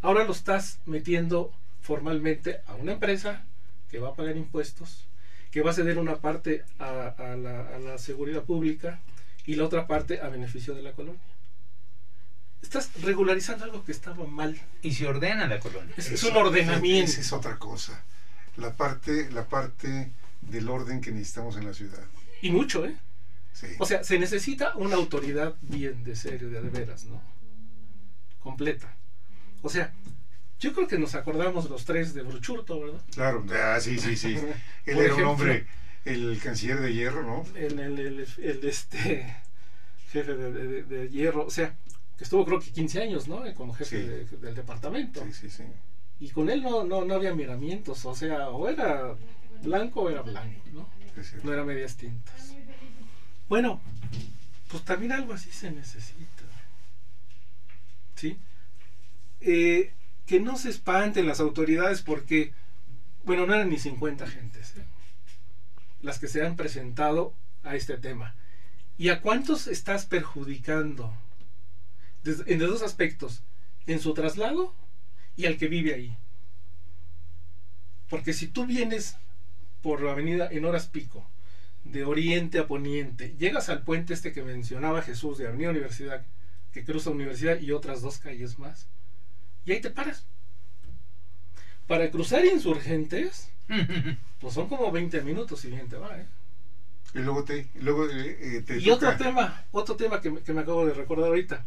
Ahora lo estás metiendo formalmente a una empresa que va a pagar impuestos, que va a ceder una parte a la seguridad pública y la otra parte a beneficio de la colonia. Estás regularizando algo que estaba mal. Y se ordena la colonia. Es un ordenamiento. Esa es otra cosa. La parte del orden que necesitamos en la ciudad. Y mucho, ¿eh? Sí. O sea, se necesita una autoridad bien de serio, de veras, ¿no? Completa. O sea, yo creo que nos acordamos los tres de Bruchurto, ¿verdad? Claro, sí. Él era un hombre, el canciller de hierro, ¿no? El jefe de hierro, o sea, que estuvo creo que 15 años, ¿no? Como jefe del departamento. Sí. Y con él no había miramientos, o sea, o era blanco o era blanco, ¿no? No era medias tintas. Bueno, pues también algo así se necesita. ¿Sí? Que no se espanten las autoridades porque, bueno, no eran ni 50 gentes las que se han presentado a este tema. ¿Y a cuántos estás perjudicando? En los dos aspectos, en su traslado y al que vive ahí. Porque si tú vienes por la avenida en horas pico, de oriente a poniente, llegas al puente que mencionaba Jesús, de Avenida Universidad, que cruza Universidad y otras 2 calles más, y ahí te paras. Para cruzar Insurgentes, pues son como 20 minutos y bien te va, ¿eh? Y luego te y toca. otro tema que me acabo de recordar ahorita.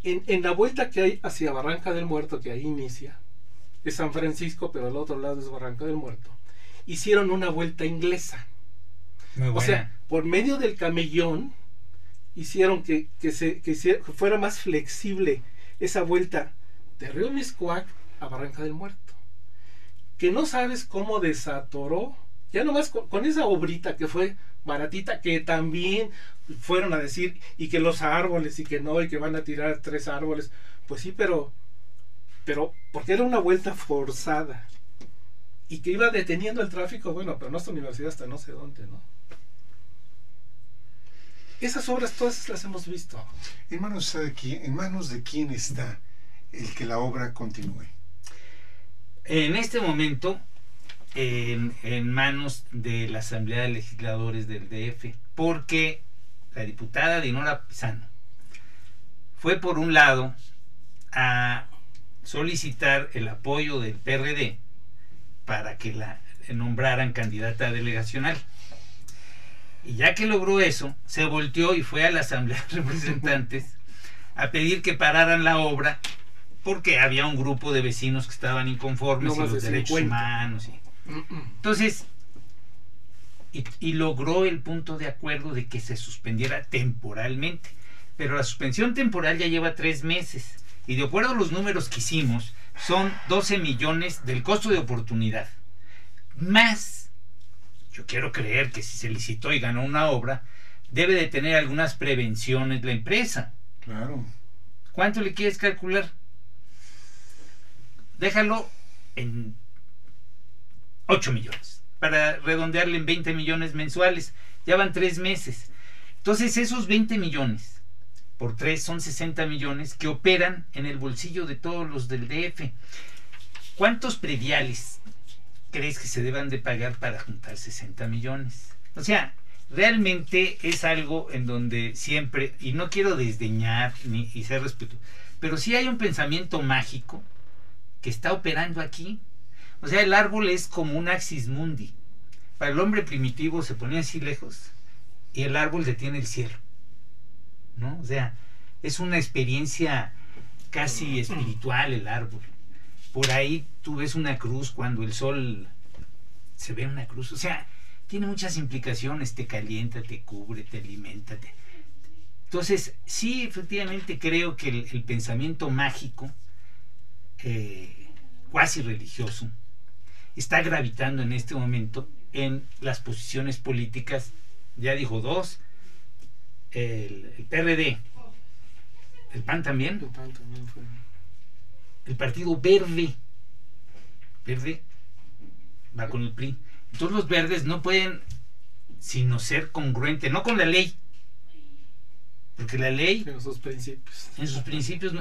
En la vuelta que hay hacia Barranca del Muerto, que ahí inicia, es San Francisco, pero al otro lado es Barranca del Muerto, hicieron una vuelta inglesa. Muy buena. O sea, por medio del camellón hicieron que fuera más flexible esa vuelta de Río Miscuac a Barranca del Muerto, que no sabes cómo desatoró, ya nomás con esa obrita que fue baratita, que también fueron a decir, y que los árboles, y que no, y que van a tirar 3 árboles, pues sí, pero porque era una vuelta forzada, y que iba deteniendo el tráfico, bueno, pero nuestra universidad hasta no sé dónde, ¿no? Esas obras todas las hemos visto. ¿En manos de quién está el que la obra continúe? En este momento, en manos de la Asamblea de Legisladores del DF, porque la diputada Dinora Pizano fue por un lado a solicitar el apoyo del PRD para que la nombraran candidata delegacional. Y ya que logró eso, se volteó y fue a la Asamblea de Representantes a pedir que pararan la obra porque había un grupo de vecinos que estaban inconformes con los derechos humanos. Entonces, y logró el punto de acuerdo de que se suspendiera temporalmente. Pero la suspensión temporal ya lleva 3 meses. Y de acuerdo a los números que hicimos, son 12 millones del costo de oportunidad. Más, yo quiero creer que si se licitó y ganó una obra, debe de tener algunas prevenciones la empresa. Claro. ¿Cuánto le quieres calcular? Déjalo en 8 millones. Para redondearle en 20 millones mensuales. Ya van 3 meses. Entonces esos 20 millones por 3 son 60 millones que operan en el bolsillo de todos los del DF. ¿Cuántos prediales crees que se deban de pagar para juntar 60 millones? O sea, realmente es algo en donde siempre, y no quiero desdeñar y ser respetuoso, pero sí hay un pensamiento mágico que está operando aquí. O sea, el árbol es como un axis mundi. Para el hombre primitivo se ponía así lejos y el árbol detiene el cielo, ¿no? O sea, es una experiencia casi espiritual el árbol. Por ahí tú ves una cruz cuando el sol se ve una cruz. O sea, tiene muchas implicaciones. Te calienta, te cubre, te alimenta. Entonces, sí, efectivamente creo que el pensamiento mágico, cuasi religioso, está gravitando en este momento en las posiciones políticas. Ya dijo 2, el PRD, el PAN también. El PAN también fue. El Partido Verde va con el PRI. Entonces los verdes no pueden sino ser congruentes, no con la ley, porque la ley en sus principios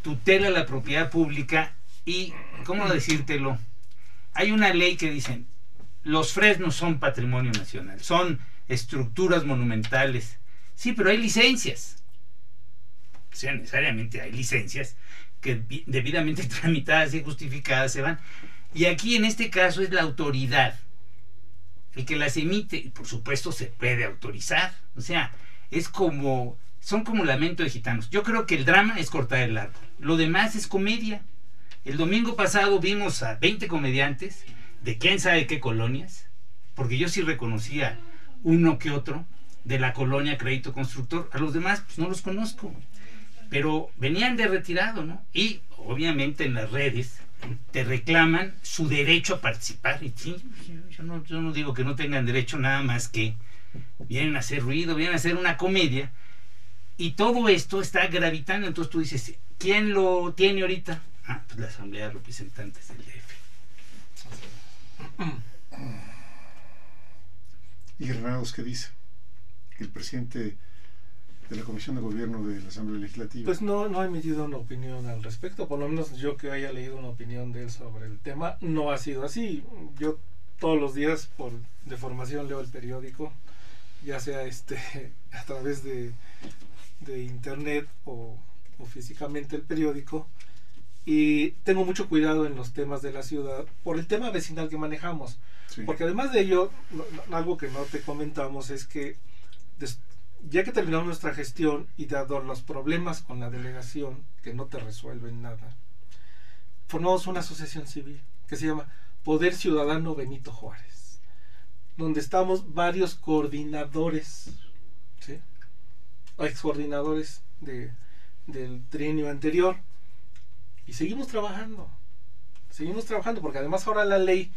tutela la propiedad pública. Y ¿cómo decírtelo? Hay una ley que dicen los fresnos son patrimonio nacional, son estructuras monumentales. Sí, pero hay licencias. O sea, necesariamente hay licencias que debidamente tramitadas y justificadas se van. Y aquí en este caso es la autoridad el que las emite, y por supuesto se puede autorizar. O sea, son como lamento de gitanos. Yo creo que el drama es cortar el árbol. Lo demás es comedia. El domingo pasado vimos a 20 comediantes de quién sabe qué colonias, porque yo sí reconocía uno que otro de la colonia Crédito Constructor. A los demás pues no los conozco, pero venían de retirado, ¿no? Y obviamente en las redes te reclaman su derecho a participar. Y sí, yo no digo que no tengan derecho, nada más que vienen a hacer ruido, vienen a hacer una comedia, y todo esto está gravitando. Entonces tú dices, ¿quién lo tiene ahorita? Pues la Asamblea de Representantes del DF. ¿Y Granados qué dice? El presidente de la Comisión de Gobierno de la Asamblea Legislativa. Pues no ha emitido una opinión al respecto. Por lo menos yo que haya leído una opinión de él sobre el tema, no ha sido así. Yo todos los días de formación leo el periódico, ya sea a través de internet o físicamente el periódico, y tengo mucho cuidado en los temas de la ciudad por el tema vecinal que manejamos. Sí. Porque además de ello, algo que no te comentamos es que ya que terminamos nuestra gestión y dado los problemas con la delegación que no te resuelven nada, formamos una asociación civil que se llama Poder Ciudadano Benito Juárez, donde estamos varios coordinadores, ¿sí? O excoordinadores del trienio anterior, y seguimos trabajando porque además ahora la ley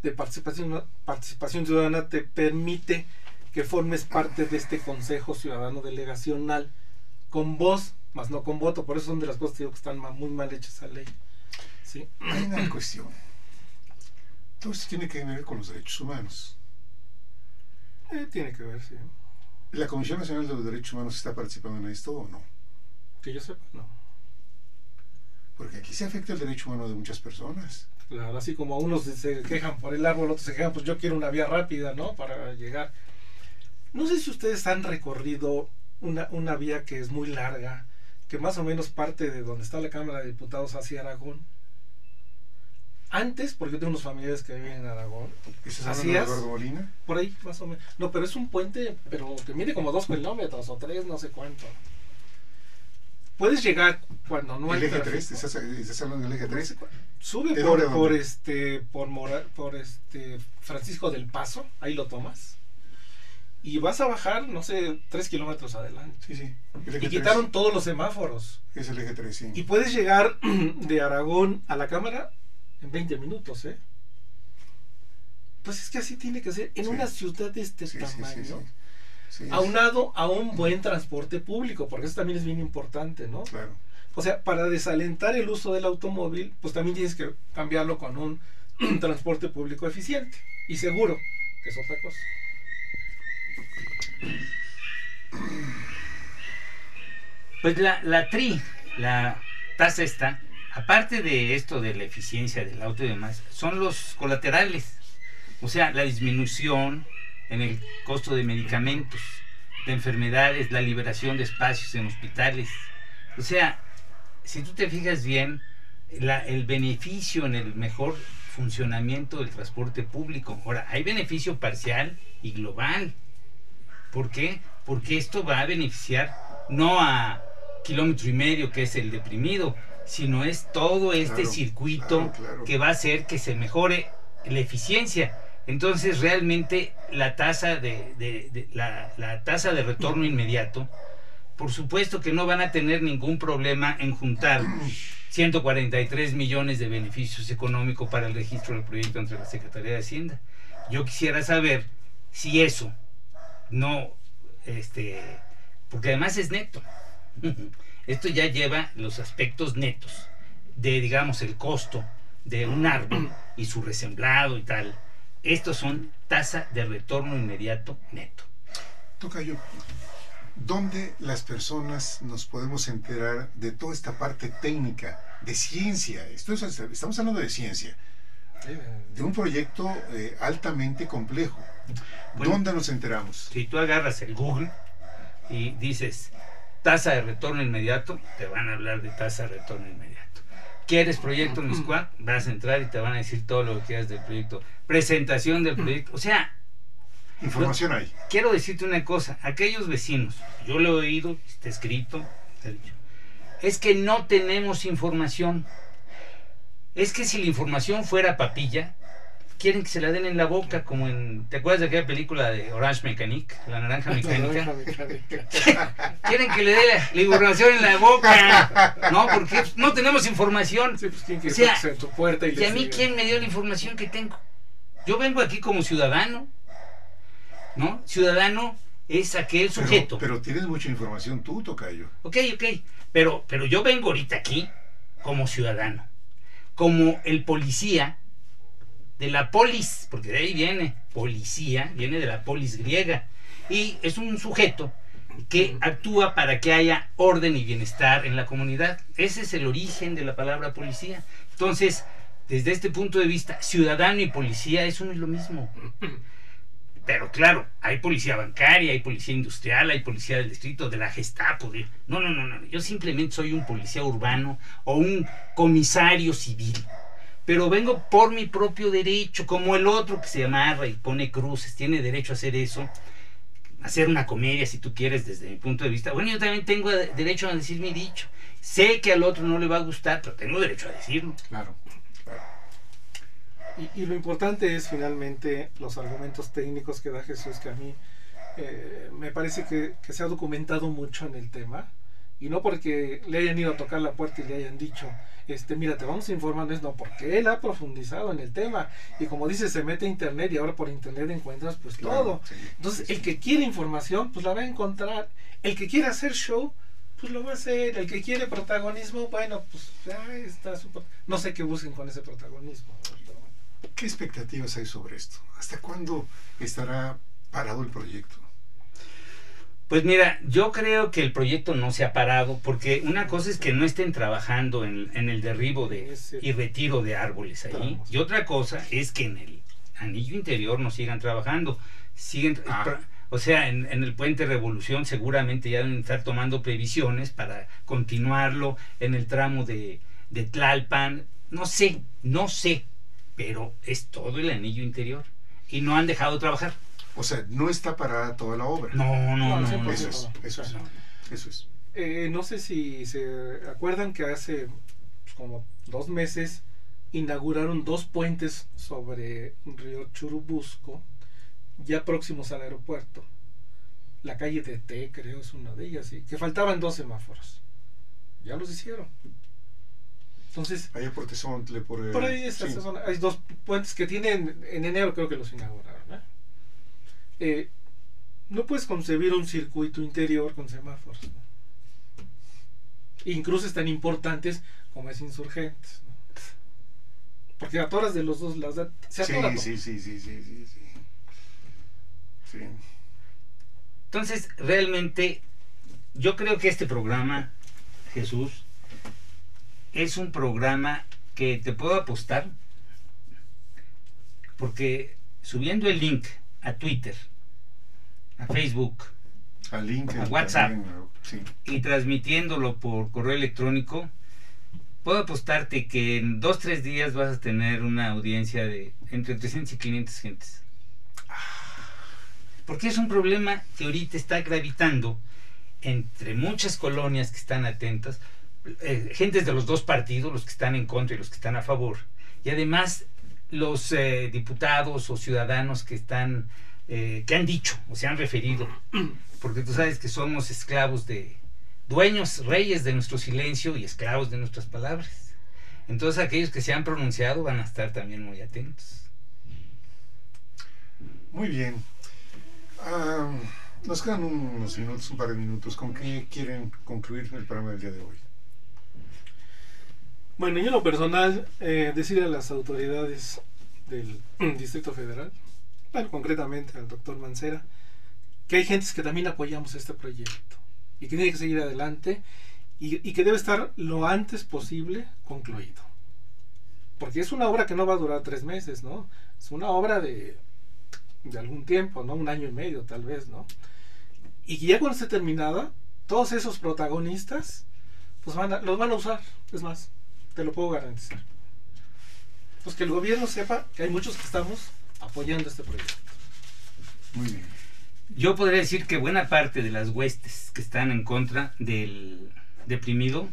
de participación ciudadana te permite que formes parte de este Consejo Ciudadano Delegacional con voz, más no con voto. Por eso son de las cosas que digo que están muy mal hechas esa ley, ¿sí? Hay una cuestión. Todo esto tiene que ver con los derechos humanos. Tiene que ver, sí. ¿La Comisión Nacional de los Derechos Humanos está participando en esto o no? Que yo sepa, no. Porque aquí se afecta el derecho humano de muchas personas. Claro, así como unos se quejan por el árbol, otros se quejan, pues yo quiero una vía rápida, ¿no? Para llegar. No sé si ustedes han recorrido una vía que es muy larga, que más o menos parte de donde está la Cámara de Diputados hacia Aragón. Antes, porque yo tengo unos familiares que viven en Aragón. ¿Estás hablando de Eduardo Molina? Por ahí, más o menos. No, pero es un puente, pero que mide como 2 kilómetros o 3, no sé cuánto. puedes llegar cuando no hay el eje 3, ¿estás hablando del eje 3? Sube por Francisco del Paso, ahí lo tomas. Y vas a bajar, no sé, 3 kilómetros adelante. Sí. Y quitaron todos los semáforos. Es el eje 3, sí. Y puedes llegar de Aragón a la Cámara en 20 minutos, ¿eh? Pues es que así tiene que ser. En una ciudad de este tamaño, aunado a un buen transporte público, porque eso también es bien importante, ¿no? Claro. O sea, para desalentar el uso del automóvil, pues también tienes que cambiarlo con un transporte público eficiente y seguro, que es otra cosa. Pues la tasa esta, aparte de esto de la eficiencia del auto y demás, son los colaterales. O sea, la disminución en el costo de medicamentos, de enfermedades, la liberación de espacios en hospitales. O sea, si tú te fijas bien, el beneficio en el mejor funcionamiento del transporte público. Ahora, hay beneficio parcial y global. ¿Por qué? Porque esto va a beneficiar no a 1,5 kilómetros, que es el deprimido, sino es todo este circuito que va a hacer que se mejore la eficiencia. Entonces, realmente la tasa la tasa de retorno inmediato, por supuesto que no van a tener ningún problema en juntar 143 millones de beneficios económicos para el registro del proyecto entre la Secretaría de Hacienda. Yo quisiera saber si eso no, porque además es neto. Esto ya lleva los aspectos netos de, digamos, el costo de un árbol y su resemblado y tal. Estos son tasa de retorno inmediato neto. Tocayo, ¿dónde las personas nos podemos enterar de toda esta parte técnica, de ciencia? Estamos hablando de ciencia, de un proyecto altamente complejo. Bueno, ¿dónde nos enteramos? Si tú agarras el Google y dices tasa de retorno inmediato, te van a hablar de tasa de retorno inmediato. ¿Quieres proyecto Miscuac? Vas a entrar y te van a decir todo lo que quieras del proyecto. Presentación del proyecto. O sea, información hay. Quiero decirte una cosa. Aquellos vecinos, yo lo he oído, está escrito, está dicho, es que no tenemos información. Es que si la información fuera papilla, quieren que se la den en la boca, como en... ¿Te acuerdas de aquella película de Orange Mechanic? La naranja mecánica. Quieren que le dé la información en la boca, ¿no? Porque no tenemos información. Sí, pues, ¿quién quiere en tu puerta y a mí quién me dio la información que tengo? Yo vengo aquí como ciudadano, ¿no? Ciudadano es aquel sujeto. Pero tienes mucha información tú, Tocayo. Ok. Pero yo vengo ahorita aquí como ciudadano, como el policía de la polis, porque de ahí viene, policía, viene de la polis griega, y es un sujeto que actúa para que haya orden y bienestar en la comunidad. Ese es el origen de la palabra policía. Entonces, desde este punto de vista, ciudadano y policía es uno y lo mismo. Pero claro, hay policía bancaria, hay policía industrial, hay policía del distrito, de la Gestapo. No. Yo simplemente soy un policía urbano o un comisario civil. Pero vengo por mi propio derecho, como el otro que se amarra y pone cruces, tiene derecho a hacer eso, hacer una comedia si tú quieres desde mi punto de vista. Bueno, yo también tengo derecho a decir mi dicho. Sé que al otro no le va a gustar, pero tengo derecho a decirlo. Claro. Y lo importante es finalmente los argumentos técnicos que da Jesús, que a mí me parece que se ha documentado mucho en el tema, y no porque le hayan ido a tocar la puerta y le hayan dicho mira, te vamos informando, no, porque él ha profundizado en el tema, y como dice, se mete a internet y ahora por internet encuentras pues todo. Entonces, el que quiere información, pues la va a encontrar. El que quiere hacer show, pues lo va a hacer. El que quiere protagonismo, bueno, pues ya está. No sé qué busquen con ese protagonismo. ¿Qué expectativas hay sobre esto? ¿Hasta cuándo estará parado el proyecto? Pues mira, yo creo que el proyecto no se ha parado, porque una cosa es que no estén trabajando en el derribo y retiro de árboles ahí, y otra cosa es que en el anillo interior no sigan trabajando. O sea, en el Puente Revolución seguramente ya deben estar tomando previsiones para continuarlo, en el tramo de Tlalpan, no sé, pero es todo el anillo interior, y no han dejado de trabajar. O sea, no está parada toda la obra. No. Eso es. No sé si se acuerdan que hace como 2 meses inauguraron 2 puentes sobre Río Churubusco, ya próximos al aeropuerto. La calle de T, creo, es una de ellas, y que faltaban 2 semáforos. Ya los hicieron. Entonces, allá por Tezontle, por ahí esa zona, hay 2 puentes que tienen, en enero creo que los inauguraron, no puedes concebir un circuito interior con semáforos, ¿no? Incluso es tan importantes como es Insurgentes, ¿no? Porque atoras de los dos lados, se atora todo. Sí. Entonces, realmente, yo creo que este programa, Jesús, es un programa que te puedo apostar, porque subiendo el link a Twitter, a Facebook, a WhatsApp también, sí, y transmitiéndolo por correo electrónico, puedo apostarte que en 2-3 días vas a tener una audiencia de entre 300 y 500 gentes. Porque es un problema que ahorita está gravitando entre muchas colonias que están atentas, gentes de los 2 partidos, los que están en contra y los que están a favor, y además los diputados o ciudadanos que están que han dicho o se han referido, porque tú sabes que somos esclavos de dueños, reyes de nuestro silencio y esclavos de nuestras palabras. Entonces aquellos que se han pronunciado van a estar también muy atentos. Muy bien. Nos quedan unos minutos, un par de minutos. ¿Con qué quieren concluir el programa del día de hoy? Bueno, yo en lo personal, decirle a las autoridades del Distrito Federal, bueno, concretamente al doctor Mancera, que hay gentes que también apoyamos este proyecto y que tiene que seguir adelante y que debe estar lo antes posible concluido. Porque es una obra que no va a durar 3 meses, ¿no? Es una obra de algún tiempo, ¿no? 1 año y medio tal vez, ¿no? Y ya cuando esté terminada, todos esos protagonistas pues los van a usar, es más, te lo puedo garantizar. Pues que el gobierno sepa que hay muchos que estamos apoyando este proyecto. Muy bien. Yo podría decir que buena parte de las huestes que están en contra del deprimido,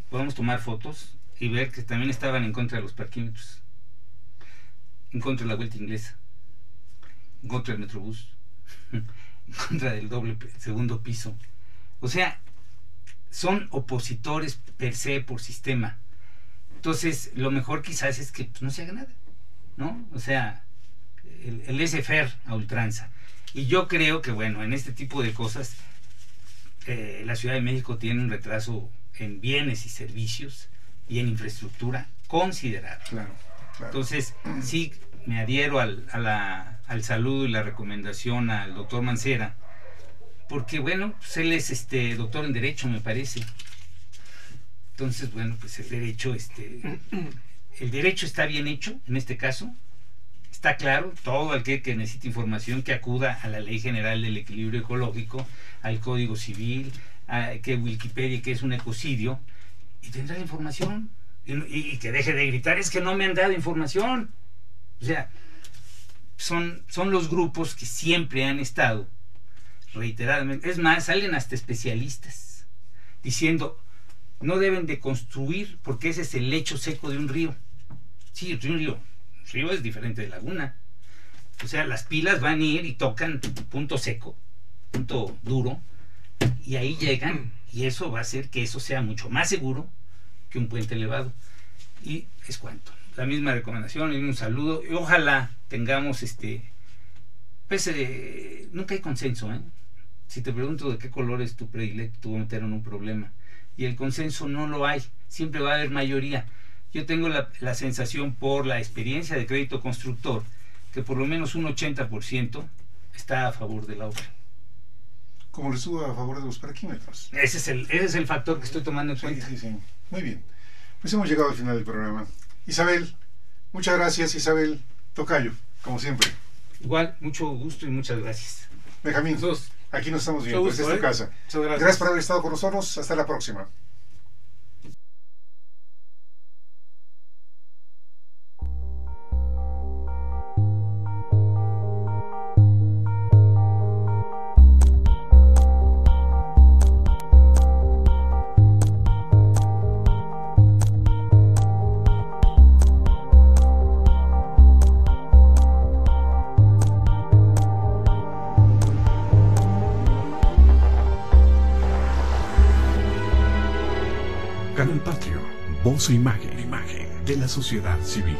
podemos tomar fotos y ver que también estaban en contra de los parquímetros, en contra de la vuelta inglesa, en contra del Metrobús, en contra del segundo piso. O sea, son opositores per se, por sistema. Entonces, lo mejor quizás es que pues, no se haga nada, ¿no? O sea, el laissez-faire a ultranza. Y yo creo que, bueno, en este tipo de cosas, la Ciudad de México tiene un retraso en bienes y servicios y en infraestructura considerable. Claro. Entonces, sí, me adhiero al saludo y la recomendación al doctor Mancera, porque, bueno, pues él es doctor en Derecho, me parece. Entonces, bueno, pues el derecho está bien hecho, en este caso. Está claro, todo aquel que necesite información que acuda a la Ley General del Equilibrio Ecológico, al Código Civil, que Wikipedia, que es un ecocidio, y tendrá la información. Y que deje de gritar, es que no me han dado información. O sea, son los grupos que siempre han estado reiteradamente. Es más, salen hasta especialistas diciendo, no deben de construir porque ese es el lecho seco de un río. Sí, un río es diferente de laguna. O sea, las pilas van a ir y tocan punto seco, punto duro, y ahí llegan, y eso va a hacer que eso sea mucho más seguro que un puente elevado. Y es cuanto. La misma recomendación y un saludo. Y ojalá tengamos nunca hay consenso, ¿eh? Si te pregunto de qué color es tu predilecto, te voy a meter en un problema. Y el consenso no lo hay. Siempre va a haber mayoría. Yo tengo la sensación, por la experiencia de Crédito Constructor, que por lo menos un 80% está a favor de la obra. Como lo estuvo a favor de los parquímetros. Ese es el factor que estoy tomando en cuenta. Sí. Muy bien. Pues hemos llegado al final del programa. Isabel, muchas gracias. Isabel Tocayo, como siempre. Igual, mucho gusto y muchas gracias. Benjamín, aquí nos estamos viendo. Esta es tu casa. Muchas gracias. Gracias por haber estado con nosotros. Hasta la próxima. Canal Patrio, voz e imagen de la sociedad civil.